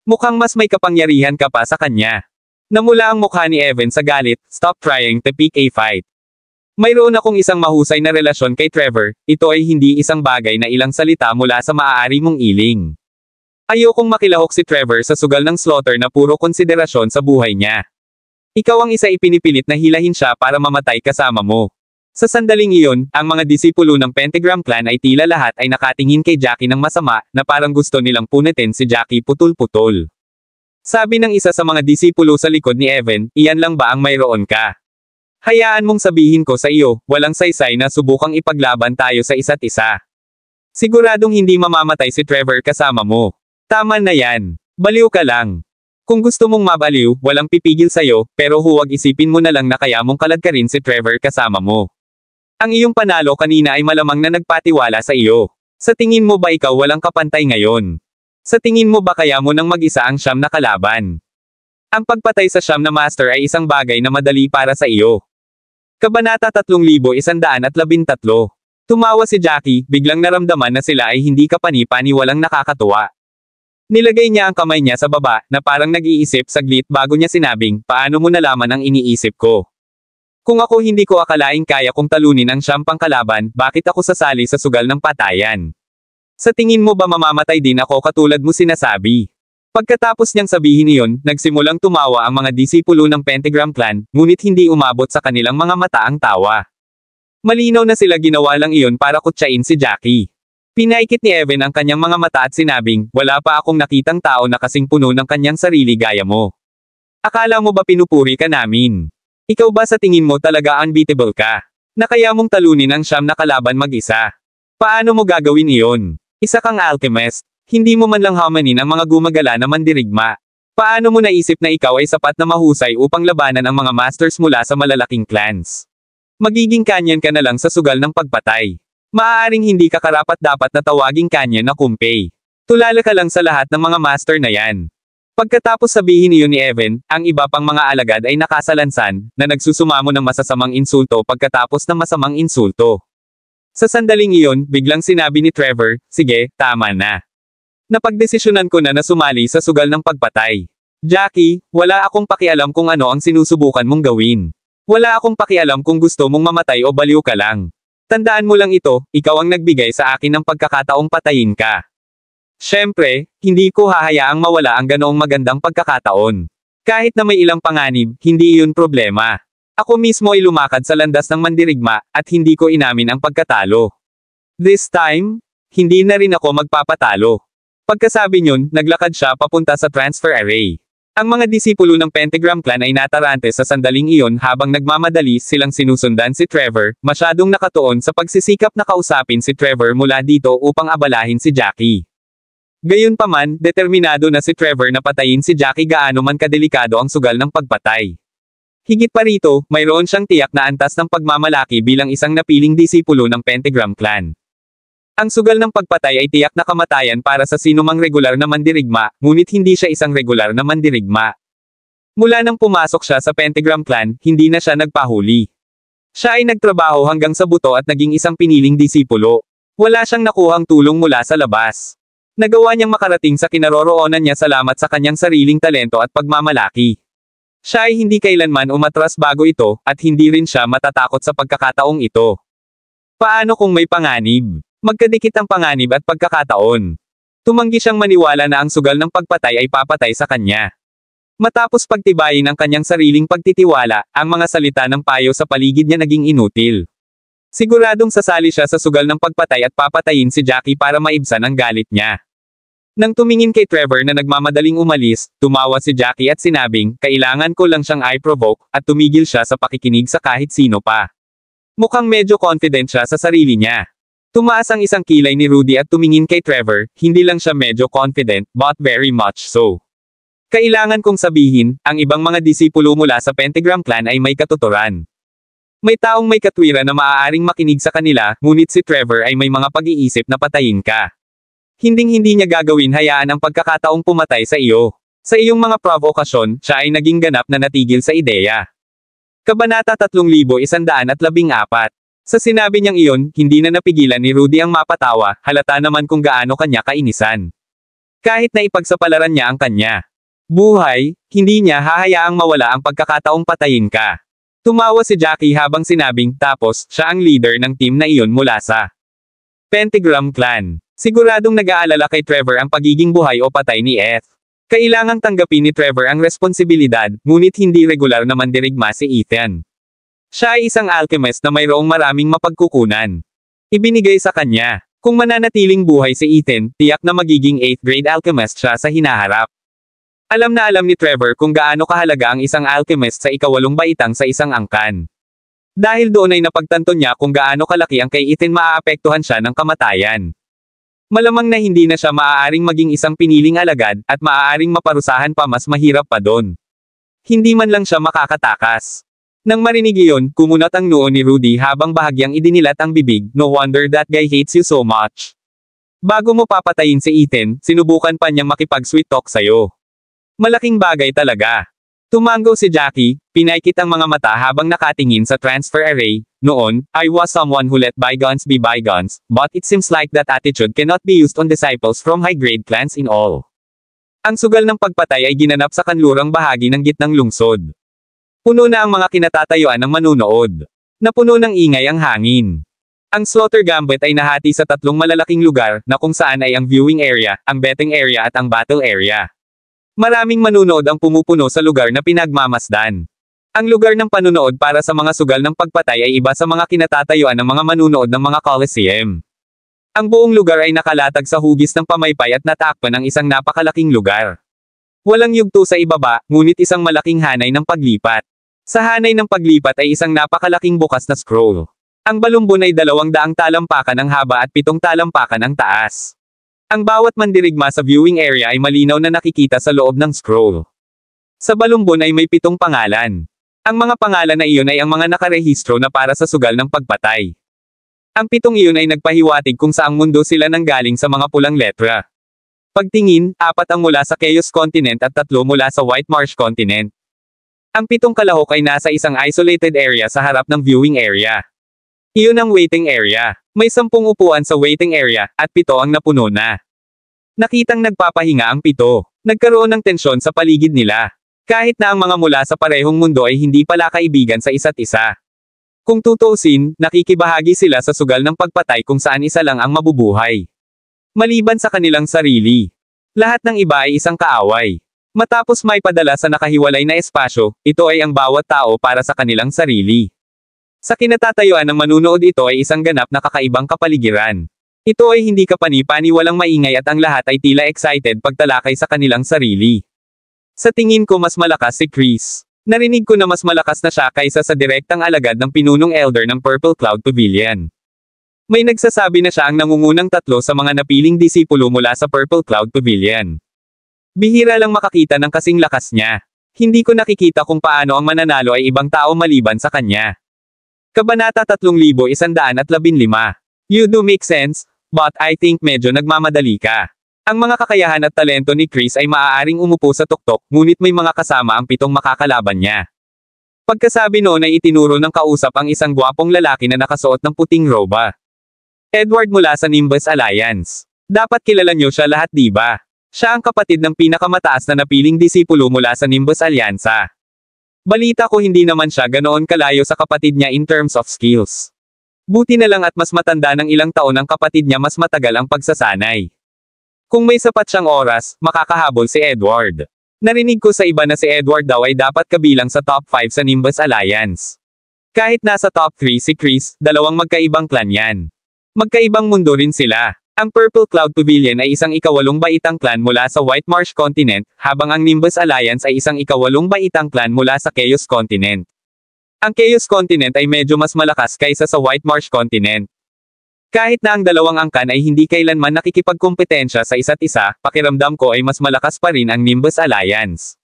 Mukhang mas may kapangyarihan ka pa sa kanya. Namula ang mukha ni Evan sa galit, stop trying to pick a fight. Mayroon akong isang mahusay na relasyon kay Trevor, ito ay hindi isang bagay na ilang salita mula sa maaari mong iling. Ayokong makilahok si Trevor sa sugal ng Slaughter na puro konsiderasyon sa buhay niya. Ikaw ang isa ipinipilit na hilahin siya para mamatay kasama mo. Sa sandaling iyon, ang mga disipulo ng Pentagram Clan ay tila lahat ay nakatingin kay Jackie ng masama, na parang gusto nilang punitin si Jackie putol-putol. Sabi ng isa sa mga disipulo sa likod ni Evan, iyan lang ba ang mayroon ka? Hayaan mong sabihin ko sa iyo, walang saysay na subukang ipaglaban tayo sa isa't isa. Siguradong hindi mamamatay si Trevor kasama mo. Tama na yan. Baliw ka lang. Kung gusto mong mabaliw, walang pipigil sa'yo, pero huwag isipin mo na lang na kaya mong kaladkarin si Trevor kasama mo. Ang iyong panalo kanina ay malamang na nagpatiwala sa iyo. Sa tingin mo ba ikaw walang kapantay ngayon? Sa tingin mo ba kaya mo nang mag-isa ang siyam na kalaban? Ang pagpatay sa siyam na master ay isang bagay na madali para sa iyo. Kabanata 3113. Tumawa si Jackie, biglang naramdaman na sila ay hindi kapani-paniwalang nakakatuwa. Nilagay niya ang kamay niya sa baba, na parang nag-iisip saglit bago niya sinabing, paano mo nalaman ang iniisip ko? Kung ako hindi ko akalaing kaya kong talunin ang siyam-pang kalaban, bakit ako sasali sa sugal ng patayan? Sa tingin mo ba mamamatay din ako katulad mo sinasabi? Pagkatapos niyang sabihin iyon, nagsimulang tumawa ang mga disipulo ng Pentagram Clan, ngunit hindi umabot sa kanilang mga mata ang tawa. Malinaw na sila ginawa lang iyon para kutsain si Jackie. Pinaikit ni Evan ang kanyang mga mata at sinabing, wala pa akong nakitang tao na kasing puno ng kanyang sarili gaya mo. Akala mo ba pinupuri ka namin? Ikaw ba sa tingin mo talaga unbeatable ka? Na kaya mong talunin ang siyam na kalaban mag-isa? Paano mo gagawin iyon? Isa kang alchemist. Hindi mo man lang hamanin ang mga gumagala na mandirigma. Paano mo naisip na ikaw ay sapat na mahusay upang labanan ang mga masters mula sa malalaking clans? Magiging kanyan ka na lang sa sugal ng pagpatay. Maaaring hindi ka karapat-dapat na tawaging kanyan na kumpay. Tulala ka lang sa lahat ng mga master na yan. Pagkatapos sabihin iyon ni Evan, ang iba pang mga alagad ay nakasalansan, na nagsusumamo ng masasamang insulto pagkatapos ng masamang insulto. Sa sandaling iyon, biglang sinabi ni Trevor, sige, tama na. Napagdesisyonan ko na sumali sa sugal ng pagpatay. Jackie, wala akong pakialam kung ano ang sinusubukan mong gawin. Wala akong pakialam kung gusto mong mamatay o baliw ka lang. Tandaan mo lang ito, ikaw ang nagbigay sa akin ng pagkakataong patayin ka. Siyempre, hindi ko hahayaang mawala ang ganoong magandang pagkakataon. Kahit na may ilang panganib, hindi iyon problema. Ako mismo ay lumakad sa landas ng mandirigma, at hindi ko inamin ang pagkatalo. This time, hindi na rin ako magpapatalo. Pagkasabi niyon, naglakad siya papunta sa transfer array. Ang mga disipulo ng Pentagram Clan ay natarante sa sandaling iyon habang nagmamadali silang sinusundan si Trevor, masyadong nakatuon sa pagsisikap na kausapin si Trevor mula dito upang abalahin si Jackie. Gayunpaman, determinado na si Trevor na patayin si Jackie gaano man kadelikado ang sugal ng pagpatay. Higit pa rito, mayroon siyang tiyak na antas ng pagmamalaki bilang isang napiling disipulo ng Pentagram Clan. Ang sugal ng pagpatay ay tiyak na kamatayan para sa sinumang regular na mandirigma, ngunit hindi siya isang regular na mandirigma. Mula nang pumasok siya sa Pentagram Clan, hindi na siya nagpahuli. Siya ay nagtrabaho hanggang sa buto at naging isang piniling disipulo. Wala siyang nakuhang tulong mula sa labas. Nagawa niyang makarating sa kinaroroonan niya salamat sa kanyang sariling talento at pagmamalaki. Siya ay hindi kailanman umatras bago ito, at hindi rin siya matatakot sa pagkakataong ito. Paano kung may panganib? Magkadikit ang panganib at pagkakataon. Tumanggi siyang maniwala na ang sugal ng pagpatay ay papatay sa kanya. Matapos pagtibayin ang kanyang sariling pagtitiwala, ang mga salita ng payo sa paligid niya naging inutil. Siguradong sasali siya sa sugal ng pagpatay at papatayin si Jackie para maibsan ang galit niya. Nang tumingin kay Trevor na nagmamadaling umalis, tumawa si Jackie at sinabing, kailangan ko lang siyang i-provoke, at tumigil siya sa pakikinig sa kahit sino pa. Mukhang medyo confident siya sa sarili niya. Tumaas ang isang kilay ni Rudy at tumingin kay Trevor, hindi lang siya medyo confident, but very much so. Kailangan kong sabihin, ang ibang mga disipulo mula sa Pentagram Clan ay may katuturan. May taong may katwiran na maaaring makinig sa kanila, ngunit si Trevor ay may mga pag-iisip na patayin ka. Hinding-hindi niya gagawin hayaan ang pagkakataong pumatay sa iyo. Sa iyong mga provokasyon, siya ay naging ganap na natigil sa ideya. Kabanata 3114. Sa sinabi niyang iyon, hindi na napigilan ni Rudy ang mapatawa, halata naman kung gaano kanya kainisan. Kahit na ipagsapalaran niya ang kanya buhay, hindi niya hahayaang mawala ang pagkakataong patayin ka. Tumawa si Jackie habang sinabing, tapos, siya ang leader ng team na iyon mula sa Pentagram Clan. Siguradong nag-aalala kay Trevor ang pagiging buhay o patay ni Eth. Kailangang tanggapin ni Trevor ang responsibilidad, ngunit hindi regular na mandirigma si Ethan. Siya ay isang alchemist na mayroong maraming mapagkukunan. Ibinigay sa kanya. Kung mananatiling buhay si Ethan, tiyak na magiging 8th grade alchemist siya sa hinaharap. Alam na alam ni Trevor kung gaano kahalaga ang isang alchemist sa ikawalong baitang sa isang angkan. Dahil doon ay napagtanto niya kung gaano kalaki ang kay Ethan maaapektuhan siya ng kamatayan. Malamang na hindi na siya maaaring maging isang piniling alagad, at maaaring maparusahan pa mas mahirap pa doon. Hindi man lang siya makakatakas. Nang marinig iyon, kumunat ang noo ni Rudy habang bahagyang idinilat ang bibig, no wonder that guy hates you so much. Bago mo papatayin si Ethan, sinubukan pa niyang makipag-sweet talk sa'yo. Malaking bagay talaga. Tumango si Jackie, pinaikit ang mga mata habang nakatingin sa transfer array. Noon, I was someone who let bygones be bygones, but it seems like that attitude cannot be used on disciples from high-grade clans in all. Ang sugal ng pagpatay ay ginanap sa kanlurang bahagi ng gitnang lungsod. Puno na ang mga kinatatayuan ng manunood. Napuno ng ingay ang hangin. Ang Slaughter Gambit ay nahati sa tatlong malalaking lugar, na kung saan ay ang viewing area, ang betting area at ang battle area. Maraming manunood ang pumupuno sa lugar na pinagmamasdan. Ang lugar ng panunood para sa mga sugal ng pagpatay ay iba sa mga kinatatayuan ng mga manunood ng mga Coliseum. Ang buong lugar ay nakalatag sa hugis ng pamaypay at natakpan ng isang napakalaking lugar. Walang yugto sa ibaba, ngunit isang malaking hanay ng paglipat. Sa hanay ng paglipat ay isang napakalaking bukas na scroll. Ang balumbon ay 200 talampakan ang haba at 7 talampakan ang taas. Ang bawat mandirigma sa viewing area ay malinaw na nakikita sa loob ng scroll. Sa balumbon ay may 7 pangalan. Ang mga pangalan na iyon ay ang mga nakarehistro na para sa sugal ng pagpatay. Ang 7 iyon ay nagpahiwatig kung saang mundo sila nanggaling sa mga pulang letra. Pagtingin, 4 ang mula sa Chaos Continent at 3 mula sa White Marsh Continent. Ang 7 kalahok ay nasa isang isolated area sa harap ng viewing area. Iyon ang waiting area. May 10 upuan sa waiting area, at 7 ang napuno na. Nakitang nagpapahinga ang 7. Nagkaroon ng tensyon sa paligid nila. Kahit na ang mga mula sa parehong mundo ay hindi pala kaibigan sa isa't isa. Kung tutuusin, nakikibahagi sila sa sugal ng pagpatay kung saan isa lang ang mabubuhay. Maliban sa kanilang sarili. Lahat ng iba ay isang kaaway. Matapos may padala sa nakahiwalay na espasyo, ito ay ang bawat tao para sa kanilang sarili. Sa kinatatayuan ng manunood ito ay isang ganap na kakaibang kapaligiran. Ito ay hindi kapani-pani walang maingay at ang lahat ay tila excited pagtalakay sa kanilang sarili. Sa tingin ko mas malakas si Chris. Narinig ko na mas malakas na siya kaysa sa direktang alagad ng pinunong elder ng Purple Cloud Pavilion. May nagsasabi na siya ang nangungunang 3 sa mga napiling disipulo mula sa Purple Cloud Pavilion. Bihira lang makakita ng kasing lakas niya. Hindi ko nakikita kung paano ang mananalo ay ibang tao maliban sa kanya. Kabanata 3115. You do make sense, but I think medyo nagmamadali ka. Ang mga kakayahan at talento ni Chris ay maaaring umupo sa tuktok, ngunit may mga kasama ang 7 makakalaban niya. Pagkasabi noon ay itinuro ng kausap ang isang gwapong lalaki na nakasuot ng puting roba. Edward mula sa Nimbus Alliance. Dapat kilala niyo siya lahat, di ba? Siya ang kapatid ng pinakamataas na napiling disipulo mula sa Nimbus Alyansa. Balita ko hindi naman siya ganoon kalayo sa kapatid niya in terms of skills. Buti na lang at mas matanda ng ilang taon ang kapatid niya, mas matagal ang pagsasanay. Kung may sapat siyang oras, makakahabol si Edward. Narinig ko sa iba na si Edward daw ay dapat kabilang sa top 5 sa Nimbus Alliance. Kahit nasa top 3 si Chris, 2 magkaibang clan yan. Magkaibang mundo rin sila. Ang Purple Cloud Pavilion ay isang ika-8 baitang clan mula sa White Marsh Continent, habang ang Nimbus Alliance ay isang ika-8 baitang clan mula sa Chaos Continent. Ang Chaos Continent ay medyo mas malakas kaysa sa White Marsh Continent. Kahit na ang 2 angkan ay hindi kailanman nakikipagkompetensya sa isa't isa, pakiramdam ko ay mas malakas pa rin ang Nimbus Alliance.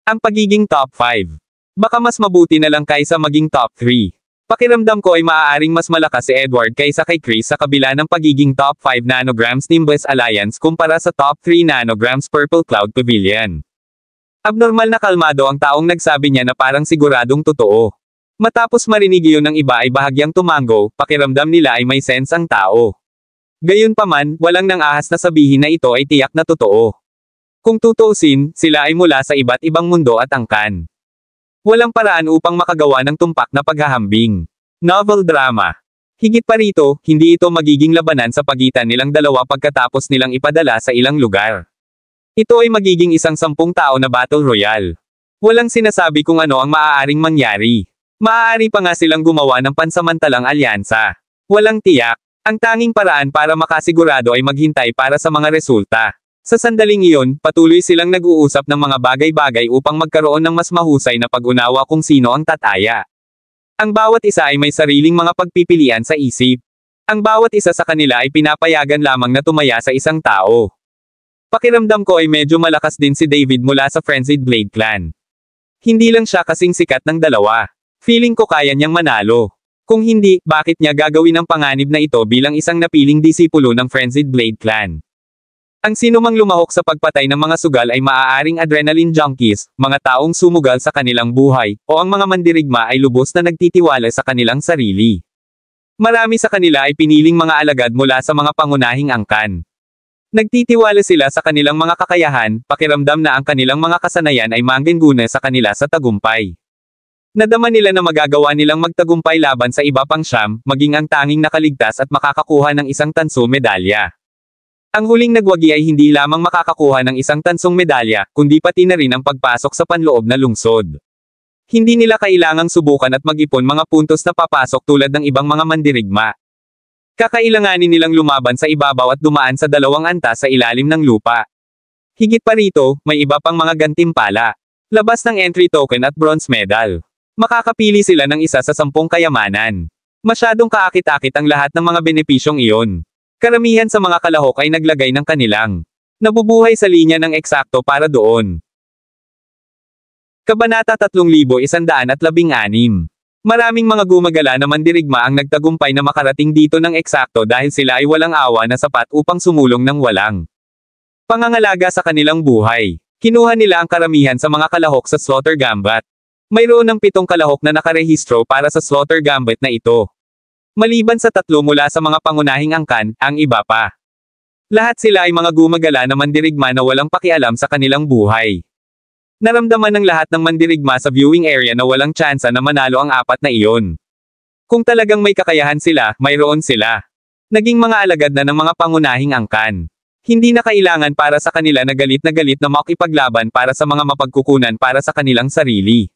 Ang pagiging top 5. Baka mas mabuti na lang kaysa maging top 3. Pakiramdam ko ay maaaring mas malakas si Edward kaysa kay Chris sa kabila ng pagiging top 5 nanograms Nimbus Alliance kumpara sa top 3 nanograms Purple Cloud Pavilion. Abnormal na kalmado ang taong nagsabi niya na parang siguradong totoo. Matapos marinig iyon ng iba ay bahagyang tumango, pakiramdam nila ay may sense ang tao. Gayunpaman, walang nang ahas na sabihin na ito ay tiyak na totoo. Kung tutuusin, sila ay mula sa iba't ibang mundo at angkan. Walang paraan upang makagawa ng tumpak na paghahambing. Novel drama. Higit pa rito, hindi ito magiging labanan sa pagitan nilang dalawa pagkatapos nilang ipadala sa ilang lugar. Ito ay magiging isang 10 tao na battle royale. Walang sinasabi kung ano ang maaaring mangyari. Maaari pa nga silang gumawa ng pansamantalang alyansa. Walang tiyak. Ang tanging paraan para makasigurado ay maghintay para sa mga resulta. Sa sandaling iyon, patuloy silang nag-uusap ng mga bagay-bagay upang magkaroon ng mas mahusay na pag-unawa kung sino ang tataya. Ang bawat isa ay may sariling mga pagpipilian sa isip. Ang bawat isa sa kanila ay pinapayagan lamang na tumaya sa isang tao. Pakiramdam ko ay medyo malakas din si David mula sa Frenzied Blade Clan. Hindi lang siya kasing sikat ng dalawa. Feeling ko kaya niyang manalo. Kung hindi, bakit niya gagawin ang panganib na ito bilang isang napiling disipulo ng Frenzied Blade Clan? Ang sinumang lumahok sa pagpatay ng mga sugal ay maaaring adrenaline junkies, mga taong sumugal sa kanilang buhay, o ang mga mandirigma ay lubos na nagtitiwala sa kanilang sarili. Marami sa kanila ay piniling mga alagad mula sa mga pangunahing angkan. Nagtitiwala sila sa kanilang mga kakayahan, pakiramdam na ang kanilang mga kasanayan ay manggenguna sa kanila sa tagumpay. Nadama nila na magagawa nilang magtagumpay laban sa iba pang siyam, maging ang tanging nakaligtas at makakakuha ng isang tanso medalya. Ang huling nagwagi ay hindi lamang makakakuha ng isang tansong medalya, kundi pati na rin ang pagpasok sa panloob na lungsod. Hindi nila kailangang subukan at mag-ipon mga puntos na papasok tulad ng ibang mga mandirigma. Kakailanganin nilang lumaban sa ibabaw at dumaan sa 2 antas sa ilalim ng lupa. Higit pa rito, may iba pang mga gantimpala. Labas ng entry token at bronze medal. Makakapili sila ng isa sa 10 kayamanan. Masyadong kaakit-akit ang lahat ng mga benepisyong iyon. Karamihan sa mga kalahok ay naglagay ng kanilang nabubuhay sa linya ng eksakto para doon. Kabanata 3116. Maraming mga gumagala na mandirigma ang nagtagumpay na makarating dito ng eksakto dahil sila ay walang awa na sapat upang sumulong ng walang pangangalaga sa kanilang buhay. Kinuha nila ang karamihan sa mga kalahok sa Slaughter Gambit. Mayroon ng 7 kalahok na nakarehistro para sa Slaughter Gambit na ito. Maliban sa 3 mula sa mga pangunahing angkan, ang iba pa. Lahat sila ay mga gumagala na mandirigma na walang pakialam sa kanilang buhay. Naramdaman ng lahat ng mandirigma sa viewing area na walang tsansa na manalo ang 4 na iyon. Kung talagang may kakayahan sila, mayroon sila. Naging mga alagad na ng mga pangunahing angkan. Hindi na kailangan para sa kanila na galit na makipaglaban para sa mga mapagkukunan para sa kanilang sarili.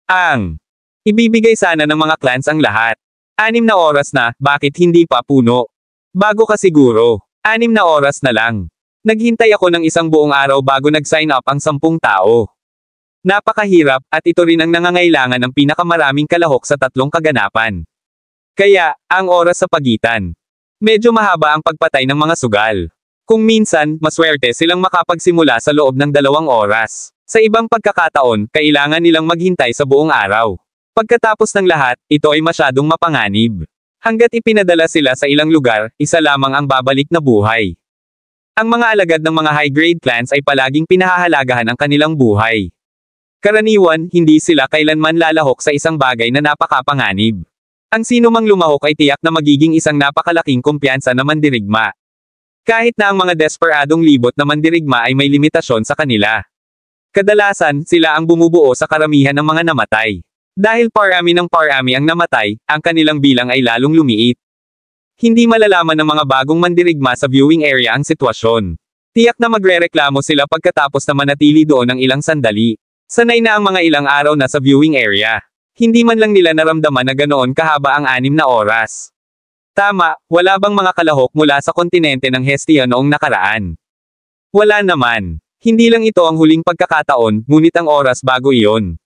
Ang ibibigay sana ng mga clans ang lahat. 6 na oras na, bakit hindi pa puno? Bago ka siguro. 6 na oras na lang. Naghintay ako ng isang buong araw bago nag-sign up ang 10 tao. Napakahirap, at ito rin ang nangangailangan ng pinakamaraming kalahok sa 3 kaganapan. Kaya, ang oras sa pagitan. Medyo mahaba ang pagpatay ng mga sugal. Kung minsan, maswerte silang makapagsimula sa loob ng 2 oras. Sa ibang pagkakataon, kailangan nilang maghintay sa buong araw. Pagkatapos ng lahat, ito ay masyadong mapanganib. Hanggat ipinadala sila sa ilang lugar, isa lamang ang babalik na buhay. Ang mga alagad ng mga high-grade clans ay palaging pinahahalagahan ang kanilang buhay. Karaniwan, hindi sila kailanman lalahok sa isang bagay na napakapanganib. Ang sino mang lumahok ay tiyak na magiging isang napakalaking kumpiyansa na mandirigma. Kahit na ang mga desperadong libot na mandirigma ay may limitasyon sa kanila. Kadalasan, sila ang bumubuo sa karamihan ng mga namatay. Dahil parami ng parami ang namatay, ang kanilang bilang ay lalong lumiit. Hindi malalaman ng mga bagong mandirigma sa viewing area ang sitwasyon. Tiyak na magrereklamo sila pagkatapos na manatili doon ng ilang sandali. Sanay na ang mga ilang araw na sa viewing area. Hindi man lang nila naramdaman na ganoon kahaba ang 6 na oras. Tama, wala bang mga kalahok mula sa kontinente ng Hestia noong nakaraan? Wala naman. Hindi lang ito ang huling pagkakataon, ngunit ang oras bago iyon.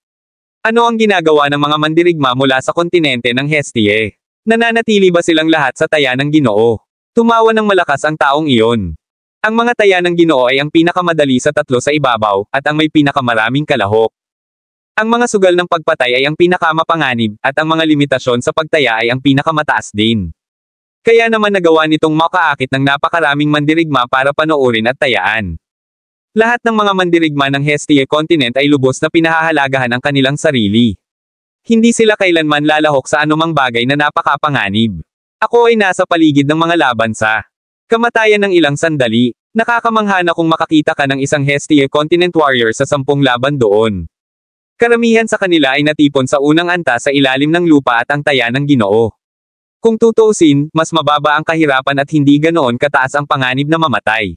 Ano ang ginagawa ng mga mandirigma mula sa kontinente ng Hestie? Nananatili ba silang lahat sa taya ng Ginoo? Tumawa ng malakas ang taong iyon. Ang mga taya ng Ginoo ay ang pinakamadali sa 3 sa ibabaw, at ang may pinakamaraming kalahok. Ang mga sugal ng pagpatay ay ang pinakamapanganib, at ang mga limitasyon sa pagtaya ay ang pinakamataas din. Kaya naman nagawa nitong makaakit ng napakaraming mandirigma para panoorin at tayaan. Lahat ng mga mandirigma ng Hestie Continent ay lubos na pinahahalagahan ang kanilang sarili. Hindi sila kailanman lalahok sa anumang bagay na napakapanganib. Ako ay nasa paligid ng mga labansa. Kamatayan ng ilang sandali. Nakakamangha na kung makakita ka ng isang Hestie Continent warrior sa 10 laban doon. Karamihan sa kanila ay natipon sa unang antas sa ilalim ng lupa at ang taya ng Ginoo. Kung tutuusin, mas mababa ang kahirapan at hindi ganoon kataas ang panganib na mamatay.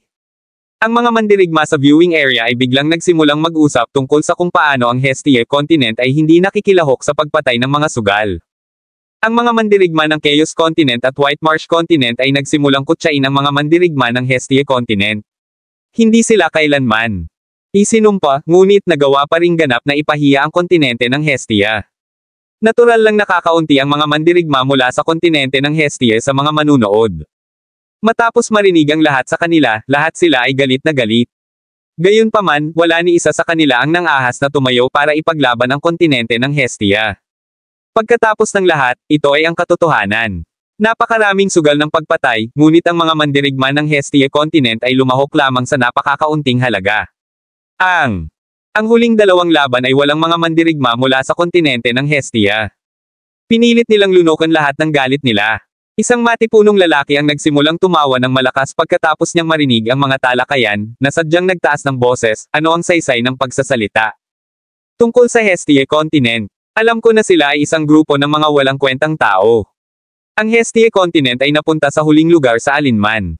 Ang mga mandirigma sa viewing area ay biglang nagsimulang mag-usap tungkol sa kung paano ang Hestie Continent ay hindi nakikilahok sa pagpatay ng mga sugal. Ang mga mandirigma ng Chaos Continent at White Marsh Continent ay nagsimulang kutsain ang mga mandirigma ng Hestie Continent. Hindi sila kailanman isinumpa, ngunit nagawa pa ring ganap na ipahiya ang kontinente ng Hestia. Natural lang nakakaunti ang mga mandirigma mula sa kontinente ng Hestie sa mga manunood. Matapos marinig ang lahat sa kanila, lahat sila ay galit na galit. Gayunpaman, wala ni isa sa kanila ang nangahas na tumayo para ipaglaban ang kontinente ng Hestia. Pagkatapos ng lahat, ito ay ang katotohanan. Napakaraming sugal ng pagpatay, ngunit ang mga mandirigma ng Hestie Continent ay lumahok lamang sa napakakaunting halaga. Ang huling 2 laban ay walang mga mandirigma mula sa kontinente ng Hestia. Pinilit nilang lunukan lahat ng galit nila. Isang matipunong lalaki ang nagsimulang tumawa ng malakas pagkatapos niyang marinig ang mga talakayan, na sadyang nagtaas ng boses, ano ang saysay ng pagsasalita. Tungkol sa Hestie Continent, alam ko na sila ay isang grupo ng mga walang kwentang tao. Ang Hestie Continent ay napunta sa huling lugar sa alinman.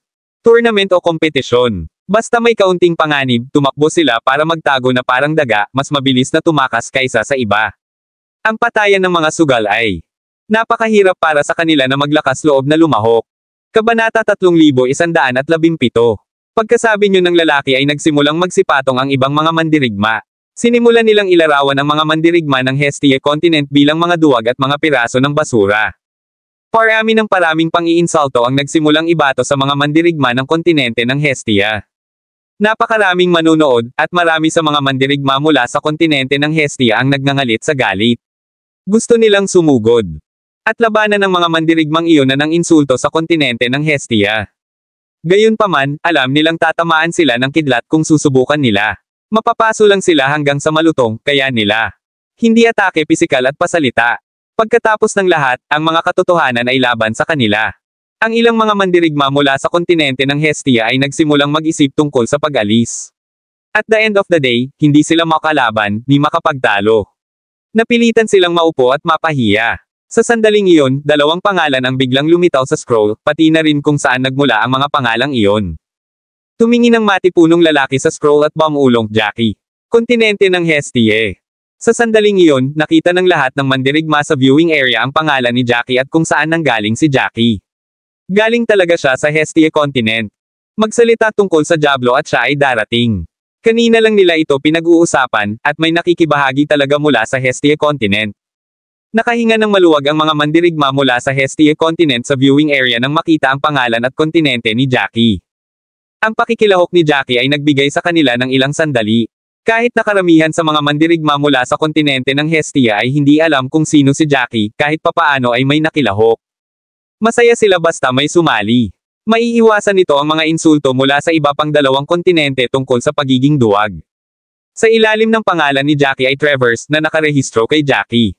tournament o kompetisyon. Basta may kaunting panganib, tumakbo sila para magtago na parang daga, mas mabilis na tumakas kaysa sa iba. Ang patayan ng mga sugal ay napakahirap para sa kanila na maglakas loob na lumahok. Kabanata 3117. Pagkasabi nyo ng lalaki ay nagsimulang magsipatong ang ibang mga mandirigma. Sinimulan nilang ilarawan ang mga mandirigma ng Hestia Continent bilang mga duwag at mga piraso ng basura. Parami ng paraming pang-iinsulto ang nagsimulang ibato sa mga mandirigma ng kontinente ng Hestia. Napakaraming manunood, at marami sa mga mandirigma mula sa kontinente ng Hestia ang nagngangalit sa galit. Gusto nilang sumugod at labanan ng mga mandirigmang iyon na ng insulto sa kontinente ng Hestia. Gayunpaman, alam nilang tatamaan sila ng kidlat kung susubukan nila. Mapapaso lang sila hanggang sa malutong, kaya nila hindi atake pisikal at pasalita. Pagkatapos ng lahat, ang mga katotohanan ay laban sa kanila. Ang ilang mga mandirigma mula sa kontinente ng Hestia ay nagsimulang mag-isip tungkol sa pag-alis. At the end of the day, hindi sila makalaban, ni makapagtalo. Napilitan silang maupo at mapahiya. Sa sandaling iyon, dalawang pangalan ang biglang lumitaw sa scroll, pati na rin kung saan nagmula ang mga pangalang iyon. Tumingin ang matipunong lalaki sa scroll at bumulong, Jackie. Kontinente ng Hestia. Sa sandaling iyon, nakita ng lahat ng mandirigma sa viewing area ang pangalan ni Jackie at kung saan nanggaling si Jackie. Galing talaga siya sa Hestia Continent. Magsalita tungkol sa Diablo at siya ay darating. Kanina lang nila ito pinag-uusapan, at may nakikibahagi talaga mula sa Hestia Continent. Nakahinga ng maluwag ang mga mandirigma mula sa Hestia Continent sa viewing area nang makita ang pangalan at kontinente ni Jackie. Ang pakikilahok ni Jackie ay nagbigay sa kanila ng ilang sandali. Kahit nakaramihan sa mga mandirigma mula sa kontinente ng Hestia ay hindi alam kung sino si Jackie, kahit papaano ay may nakilahok. Masaya sila basta may sumali. Maiiwasan nito ang mga insulto mula sa iba pang dalawang kontinente tungkol sa pagiging duwag. Sa ilalim ng pangalan ni Jackie ay Travers na nakarehistro kay Jackie.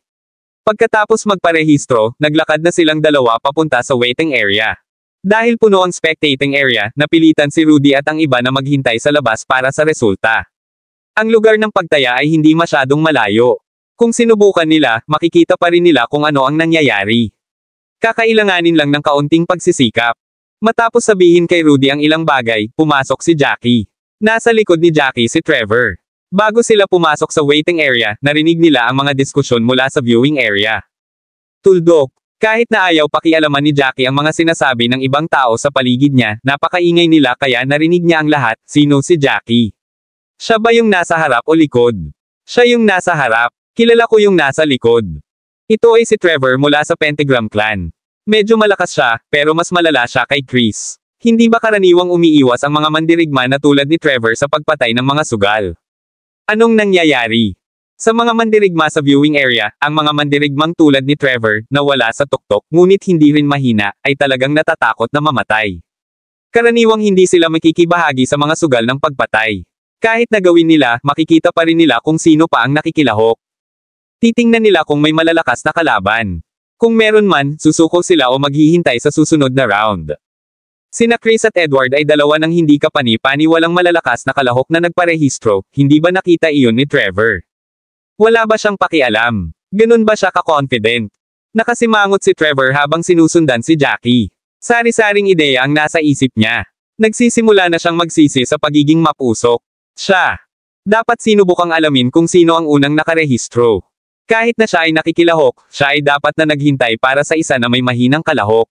Pagkatapos magparehistro, naglakad na silang dalawa papunta sa waiting area. Dahil puno ang spectating area, napilitan si Rudy at ang iba na maghintay sa labas para sa resulta. Ang lugar ng pagtaya ay hindi masyadong malayo. Kung sinubukan nila, makikita pa rin nila kung ano ang nangyayari. Kakailanganin lang ng kaunting pagsisikap. Matapos sabihin kay Rudy ang ilang bagay, pumasok si Jackie. Nasa likod ni Jackie si Trevor. Bago sila pumasok sa waiting area, narinig nila ang mga diskusyon mula sa viewing area. Tuldok. Kahit na ayaw pakialaman ni Jackie ang mga sinasabi ng ibang tao sa paligid niya, napakaingay nila kaya narinig niya ang lahat. Sino si Jackie? Siya ba yung nasa harap o likod? Siya yung nasa harap. Kilala ko yung nasa likod. Ito ay si Trevor mula sa Pentagram Clan. Medyo malakas siya, pero mas malala siya kay Chris. Hindi ba karaniwang umiiwas ang mga mandirigma na tulad ni Trevor sa pagpatay ng mga sugal? Anong nangyayari? Sa mga mandirigma sa viewing area, ang mga mandirigmang tulad ni Trevor, na wala sa tuktok, ngunit hindi rin mahina, ay talagang natatakot na mamatay. Karaniwang hindi sila makikibahagi sa mga sugal ng pagpatay. Kahit na gawin nila, makikita pa rin nila kung sino pa ang nakikilahok. Titingnan nila kung may malalakas na kalaban. Kung meron man, susuko sila o maghihintay sa susunod na round. Sina Chris at Edward ay dalawa ng hindi kapani-pani walang malalakas na kalahok na nagparehistro, hindi ba nakita iyon ni Trevor? Wala ba siyang pakialam? Ganun ba siya ka-confident? Nakasimangot si Trevor habang sinusundan si Jackie. Sari-saring ideya ang nasa isip niya. Nagsisimula na siyang magsisi sa pagiging mapusok. Siya. Dapat sinubukang alamin kung sino ang unang nakarehistro. Kahit na siya ay nakikilahok, siya ay dapat na naghintay para sa isa na may mahinang kalahok.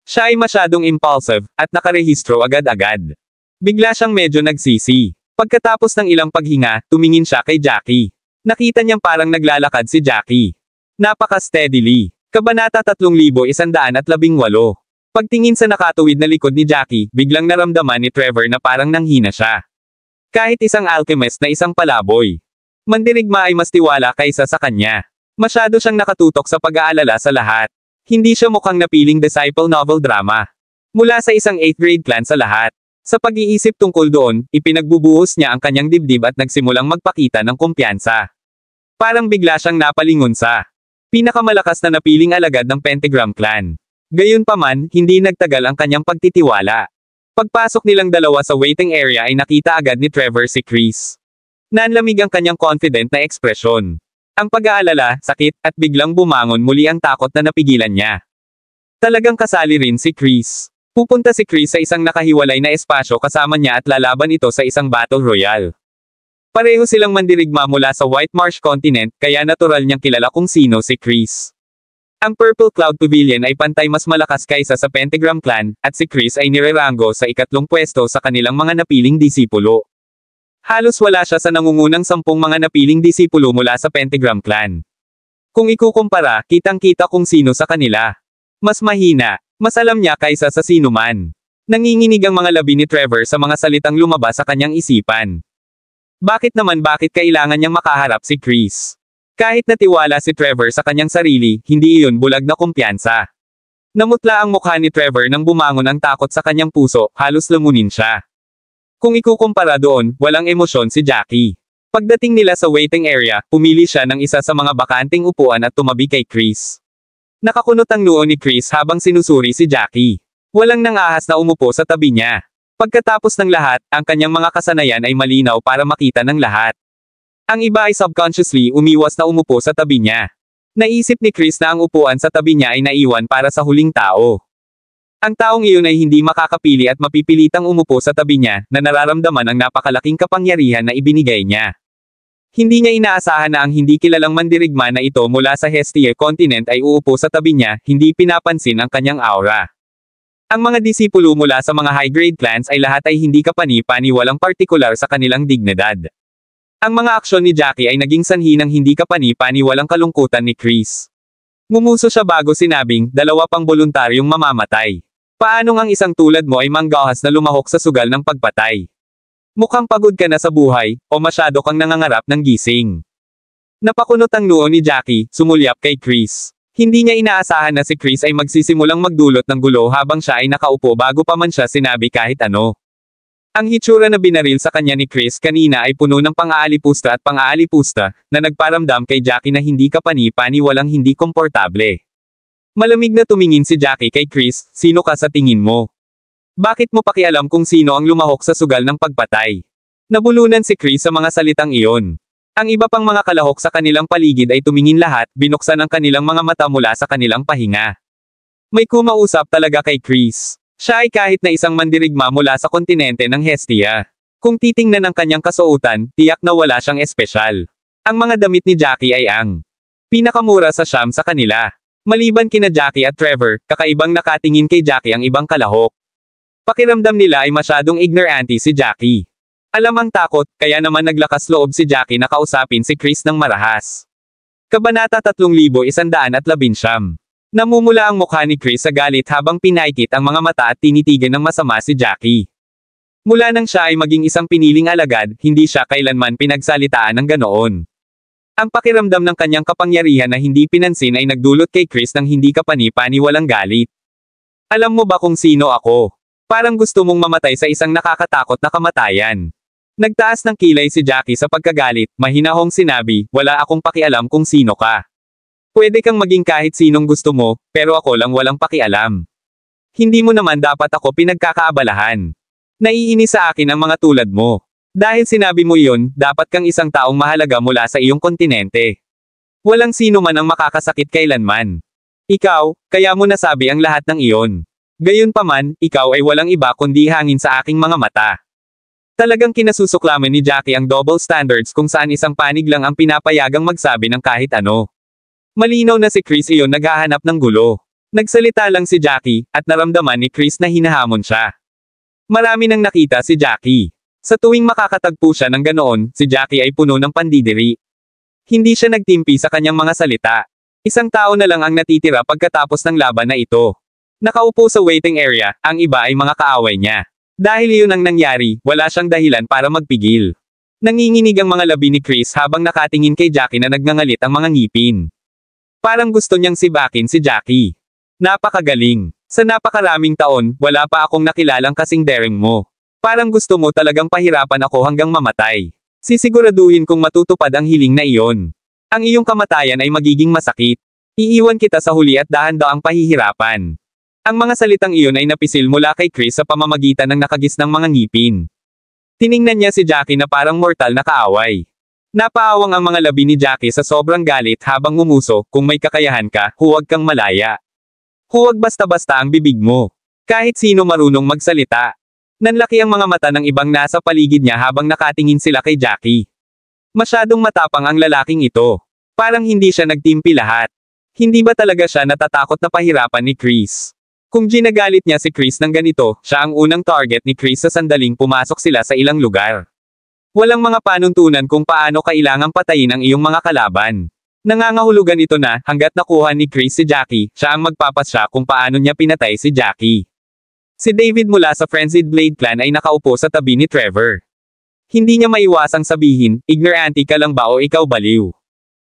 Siya ay masyadong impulsive, at nakarehistro agad-agad. Bigla siyang medyo nagsisi. Pagkatapos ng ilang paghinga, tumingin siya kay Jackie. Nakita niyang parang naglalakad si Jackie. Napaka-steadily. Kabanata 3118. Pagtingin sa nakatuwid na likod ni Jackie, biglang naramdaman ni Trevor na parang nanghina siya. Kahit isang alchemist na isang palaboy. Mandirigma ay mas tiwala kaysa sa kanya. Masyado siyang nakatutok sa pag-aalala sa lahat. Hindi siya mukhang napiling disciple novel drama. Mula sa isang 8th grade clan sa lahat. Sa pag-iisip tungkol doon, ipinagbubuhos niya ang kanyang dibdib at nagsimulang magpakita ng kumpiyansa. Parang bigla siyang napalingon sa pinakamalakas na napiling alagad ng Pentagram Clan. Gayunpaman, hindi nagtagal ang kanyang pagtitiwala. Pagpasok nilang dalawa sa waiting area ay nakita agad ni Trevor si Chris. Nanlamig ang kanyang confident na ekspresyon. Ang pag-aalala, sakit, at biglang bumangon muli ang takot na napigilan niya. Talagang kasali rin si Chris. Pupunta si Chris sa isang nakahiwalay na espasyo kasama niya at lalaban ito sa isang battle royale. Pareho silang mandirigma mula sa White Marsh Continent, kaya natural niyang kilala kung sino si Chris. Ang Purple Cloud Pavilion ay pantay mas malakas kaysa sa Pentagram Clan, at si Chris ay nirerango sa ikatlong pwesto sa kanilang mga napiling disipulo. Halos wala siya sa nangungunang 10 mga napiling disipulo mula sa Pentagram Clan. Kung ikukumpara, kitang-kita kung sino sa kanila. Mas mahina, mas alam niya kaysa sa sino man. Nanginginig ang mga labi ni Trevor sa mga salitang lumabas sa kanyang isipan. Bakit kailangan niyang makaharap si Chris? Kahit natiwala si Trevor sa kanyang sarili, hindi iyon bulag na kumpiyansa. Namutla ang mukha ni Trevor nang bumangon ang takot sa kanyang puso, halos lamunin siya. Kung ikukumpara doon, walang emosyon si Jackie. Pagdating nila sa waiting area, pumili siya ng isa sa mga bakanting upuan at tumabi kay Chris. Nakakunot ang noo ni Chris habang sinusuri si Jackie. Walang nangahas na umupo sa tabi niya. Pagkatapos ng lahat, ang kanyang mga kasanayan ay malinaw para makita ng lahat. Ang iba ay subconsciously umiwas na umupo sa tabi niya. Naisip ni Chris na ang upuan sa tabi niya ay naiwan para sa huling tao. Ang taong iyon ay hindi makakapili at mapipilitang umupo sa tabi niya, na nararamdaman ang napakalaking kapangyarihan na ibinigay niya. Hindi niya inaasahan na ang hindi kilalang mandirigma na ito mula sa Hestia Continent ay uupo sa tabi niya, hindi pinapansin ang kanyang aura. Ang mga disipulo mula sa mga high-grade clans ay lahat ay hindi kapani-paniwalang partikular sa kanilang dignidad. Ang mga aksyon ni Jackie ay naging sanhi ng hindi kapani-paniwalang kalungkutan ni Chris. Ngumuso siya bago sinabing, 2 pang voluntaryong mamamatay. Paanong ang isang tulad mo ay manggahas na lumahok sa sugal ng pagpatay? Mukhang pagod ka na sa buhay, o masyado kang nangangarap ng gising. Napakunot ang noo ni Jackie, sumulyap kay Chris. Hindi niya inaasahan na si Chris ay magsisimulang magdulot ng gulo habang siya ay nakaupo bago pa man siya sinabi kahit ano. Ang hitsura na binaril sa kanya ni Chris kanina ay puno ng pang-aalipusta at pang-aalipusta, na nagparamdam kay Jackie na hindi kapani-paniwalang hindi komportable. Malamig na tumingin si Jackie kay Chris, sino ka sa tingin mo? Bakit mo pakialam kung sino ang lumahok sa sugal ng pagpatay? Nabulunan si Chris sa mga salitang iyon. Ang iba pang mga kalahok sa kanilang paligid ay tumingin lahat, binuksan ang kanilang mga mata mula sa kanilang pahinga. May kumausap talaga kay Chris. Siya ay kahit na isang mandirigma mula sa kontinente ng Hestia. Kung titingnan ang kanyang kasuotan, tiyak na wala siyang espesyal. Ang mga damit ni Jackie ay ang pinakamura sa siyam sa kanila. Maliban kina Jackie at Trevor, kakaibang nakatingin kay Jackie ang ibang kalahok. Pakiramdam nila ay masyadong ignorante si Jackie. Alam ang takot, kaya naman naglakas loob si Jackie na kausapin si Chris ng marahas. Kabanata 3119. Namumula ang mukha ni Chris sa galit habang pinaikit ang mga mata at tinitigan ng masama si Jackie. Mula nang siya ay maging isang piniling alagad, hindi siya kailanman pinagsalitaan ng ganoon. Ang pakiramdam ng kanyang kapangyarihan na hindi pinansin ay nagdulot kay Chris ng hindi kapani-paniwalang galit. Alam mo ba kung sino ako? Parang gusto mong mamatay sa isang nakakatakot na kamatayan. Nagtaas ng kilay si Jackie sa pagkagalit, mahinahong sinabi, wala akong pakialam kung sino ka. Pwede kang maging kahit sinong gusto mo, pero ako lang walang pakialam. Hindi mo naman dapat ako pinagkakaabalahan. Naiinis sa akin ang mga tulad mo. Dahil sinabi mo iyon, dapat kang isang taong mahalaga mula sa iyong kontinente. Walang sino man ang makakasakit kailanman. Ikaw, kaya mo nasabi ang lahat ng iyon. Gayunpaman, ikaw ay walang iba kundi hangin sa aking mga mata. Talagang kinasusuklaman ni Jackie ang double standards kung saan isang panig lang ang pinapayagang magsabi ng kahit ano. Malinaw na si Chris iyon naghahanap ng gulo. Nagsalita lang si Jackie, at naramdaman ni Chris na hinahamon siya. Marami nang nakita si Jackie. Sa tuwing makakatagpo siya ng ganoon, si Jackie ay puno ng pandidiri. Hindi siya nagtimpi sa kanyang mga salita. Isang tao na lang ang natitira pagkatapos ng laban na ito. Nakaupo sa waiting area, ang iba ay mga kaaway niya. Dahil iyon ang nangyari, wala siyang dahilan para magpigil. Nanginginig ang mga labi ni Chris habang nakatingin kay Jackie na nagngangalit ang mga ngipin. Parang gusto niyang sibakin si Jackie. Napakagaling. Sa napakaraming taon, wala pa akong nakilalang kasing daring mo. Parang gusto mo talagang pahirapan ako hanggang mamatay. Sisiguraduhin kong matutupad ang hiling na iyon. Ang iyong kamatayan ay magiging masakit. Iiwan kita sa huli at dahan-daang pahihirapan. Ang mga salitang iyon ay napisil mula kay Chris sa pamamagitan ng nakagisnang mga ngipin. Tiningnan niya si Jackie na parang mortal na kaaway. Napaawang ang mga labi ni Jackie sa sobrang galit habang ngumuso, kung may kakayahan ka, huwag kang malaya. Huwag basta-basta ang bibig mo. Kahit sino marunong magsalita. Nanlaki ang mga mata ng ibang nasa paligid niya habang nakatingin sila kay Jackie. Masyadong matapang ang lalaking ito. Parang hindi siya nagtimpi lahat. Hindi ba talaga siya natatakot na pahirapan ni Chris? Kung ginagalit niya si Chris ng ganito, siya ang unang target ni Chris sa sandaling pumasok sila sa ilang lugar. Walang mga panuntunan kung paano kailangang patayin ang iyong mga kalaban. Nangangahulugan ito na, hanggat nakuha ni Chris si Jackie, siya ang magpapasya kung paano niya pinatay si Jackie. Si David mula sa Frenzied Blade Clan ay nakaupo sa tabi ni Trevor. Hindi niya maiwasang sabihin, ignorante ka lang ba o ikaw baliw?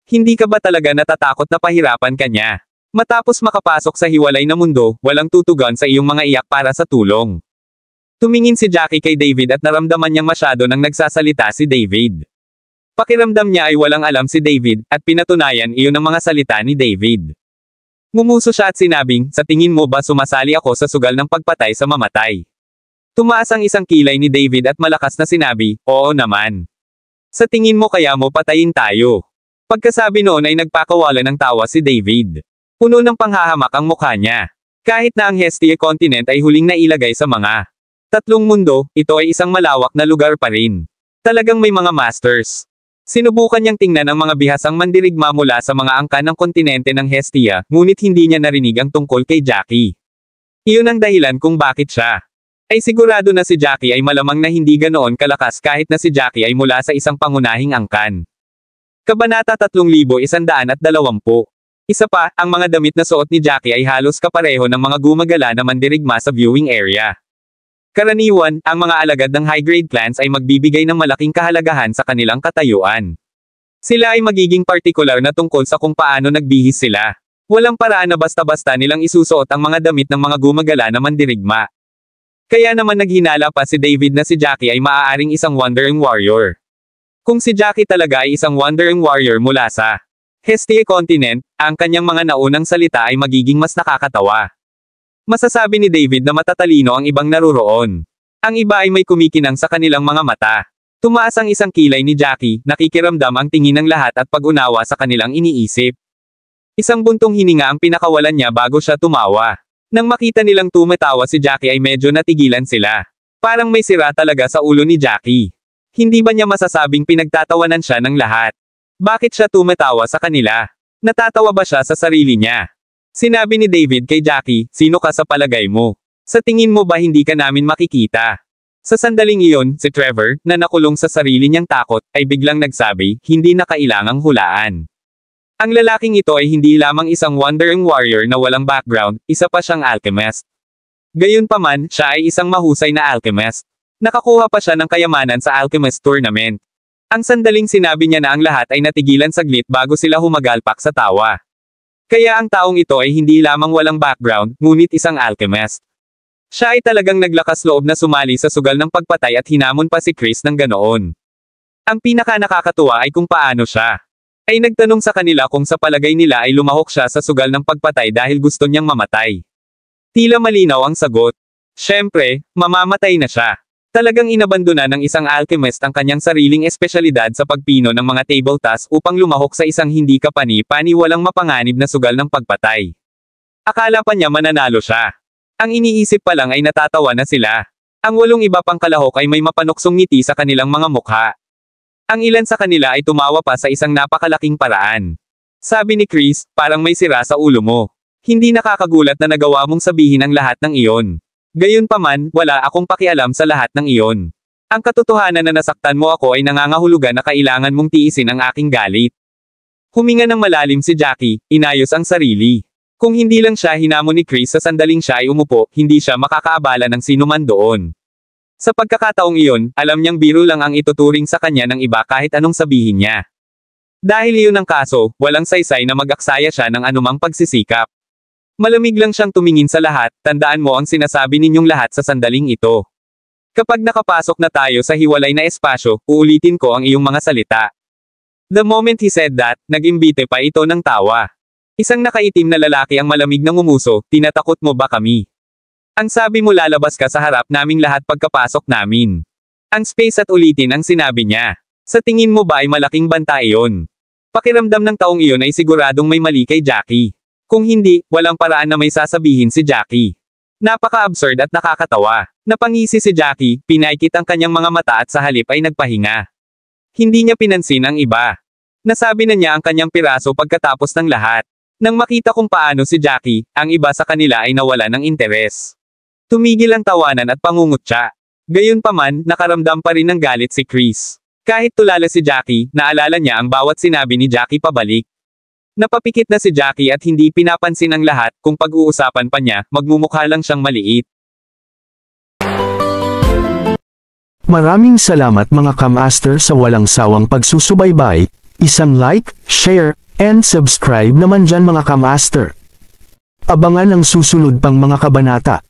Hindi ka ba talaga natatakot na pahirapan ka niya? Matapos makapasok sa hiwalay na mundo, walang tutugon sa iyong mga iyak para sa tulong. Tumingin si Jackie kay David at naramdaman niyang masyado nang nagsasalita si David. Pakiramdam niya ay walang alam si David, at pinatunayan iyon ang mga salita ni David. Ngumuso siya at sinabing, sa tingin mo ba sumasali ako sa sugal ng pagpatay sa mamatay? Tumaas ang isang kilay ni David at malakas na sinabi, oo naman. Sa tingin mo kaya mo patayin tayo? Pagkasabi noon ay nagpakawala ng tawa si David. Puno ng panghahamak ang mukha niya. Kahit na ang Hestia continent ay huling nailagay sa mga tatlong mundo, ito ay isang malawak na lugar pa rin. Talagang may mga masters. Sinubukan niyang tingnan ang mga bihasang mandirigma mula sa mga angkan ng kontinente ng Hestia, ngunit hindi niya narinig ang tungkol kay Jackie. Iyon ang dahilan kung bakit siya ay sigurado na si Jackie ay malamang na hindi ganoon kalakas kahit na si Jackie ay mula sa isang pangunahing angkan. Kabanata 3120. Isa pa, ang mga damit na suot ni Jackie ay halos kapareho ng mga gumagala na mandirigma sa viewing area. Karaniwan, ang mga alagad ng high-grade clans ay magbibigay ng malaking kahalagahan sa kanilang katayuan. Sila ay magiging partikular na tungkol sa kung paano nagbihis sila. Walang paraan na basta-basta nilang isusuot ang mga damit ng mga gumagala na mandirigma. Kaya naman naghinala pa si David na si Jackie ay maaaring isang wandering warrior. Kung si Jackie talaga ay isang wandering warrior mula sa Hestia continent, ang kanyang mga naunang salita ay magiging mas nakakatawa. Masasabi ni David na matatalino ang ibang naruroon. Ang iba ay may kumikinang sa kanilang mga mata. Tumaas ang isang kilay ni Jackie, nakikiramdam ang tingin ng lahat at pag-unawa sa kanilang iniisip. Isang buntong hininga ang pinakawalan niya bago siya tumawa. Nang makita nilang tumatawa si Jackie ay medyo natigilan sila. Parang may sira talaga sa ulo ni Jackie. Hindi ba niya masasabing pinagtatawanan siya ng lahat? Bakit siya tumatawa sa kanila? Natatawa ba siya sa sarili niya? Sinabi ni David kay Jackie, sino ka sa palagay mo? Sa tingin mo ba hindi ka namin makikita? Sa sandaling iyon, si Trevor, na nakulong sa sarili niyang takot, ay biglang nagsabi, hindi na kailangang hulaan. Ang lalaking ito ay hindi lamang isang wandering warrior na walang background, isa pa siyang alchemist. Gayunpaman, siya ay isang mahusay na alchemist. Nakakuha pa siya ng kayamanan sa alchemist tournament. Ang sandaling sinabi niya na ang lahat ay natigilan saglit bago sila humagalpak sa tawa. Kaya ang taong ito ay hindi lamang walang background, ngunit isang alchemist. Siya ay talagang naglakas loob na sumali sa sugal ng pagpatay at hinamon pa si Chris ng ganoon. Ang pinaka-nakakatuwa ay kung paano siya ay nagtanong sa kanila kung sa palagay nila ay lumahok siya sa sugal ng pagpatay dahil gusto niyang mamatay. Tila malinaw ang sagot. Siyempre, mamamatay na siya. Talagang inabandona ng isang alchemist ang kanyang sariling espesyalidad sa pagpino ng mga table tasks upang lumahok sa isang hindi kapani-pani walang mapanganib na sugal ng pagpatay. Akala pa niya mananalo siya. Ang iniisip pa lang ay natatawa na sila. Ang 8 iba pang kalahok ay may mapanuksong ngiti sa kanilang mga mukha. Ang ilan sa kanila ay tumawa pa sa isang napakalaking paraan. Sabi ni Chris, parang may sira sa ulo mo. Hindi nakakagulat na nagawa mong sabihin ang lahat ng iyon. Gayunpaman, wala akong pakialam sa lahat ng iyon. Ang katotohanan na nasaktan mo ako ay nangangahulugan na kailangan mong tiisin ang aking galit. Huminga ng malalim si Jackie, inayos ang sarili. Kung hindi lang siya hinamon ni Chris sa sandaling siya ay umupo, hindi siya makakaabala ng sinuman doon. Sa pagkakataong iyon, alam niyang biro lang ang ituturing sa kanya ng iba kahit anong sabihin niya. Dahil iyon ang kaso, walang saysay na mag-aksaya siya ng anumang pagsisikap. Malamig lang siyang tumingin sa lahat, tandaan mo ang sinasabi ninyong lahat sa sandaling ito. Kapag nakapasok na tayo sa hiwalay na espasyo, uulitin ko ang iyong mga salita. The moment he said that, nag-imbite pa ito ng tawa. Isang nakaitim na lalaki ang malamig na ngumuso, tinatakot mo ba kami? Ang sabi mo lalabas ka sa harap naming lahat pagkapasok namin. Ang space at ulitin ang sinabi niya. Sa tingin mo ba ay malaking banta iyon? Pakiramdam ng taong iyon ay siguradong may mali kay Jackie. Kung hindi, walang paraan na may sasabihin si Jackie. Napaka-absurd at nakakatawa. Napangisi si Jackie, pinaikit ang kanyang mga mata at sa halip ay nagpahinga. Hindi niya pinansin ang iba. Nasabi na niya ang kanyang piraso pagkatapos ng lahat. Nang makita kung paano si Jackie, ang iba sa kanila ay nawala ng interes. Tumigil ang tawanan at pangungutya. Gayunpaman, nakaramdam pa rin ng galit si Chris. Kahit tulala si Jackie, naalala niya ang bawat sinabi ni Jackie pabalik. Napapikit na si Jackie at hindi pinapansin ang lahat, kung pag-uusapan pa niya, magmumukha lang siyang maliit. Maraming salamat mga kamaster sa walang sawang pagsusubaybay, isang like, share, and subscribe naman dyan mga kamaster. Abangan ang susunod pang mga kabanata.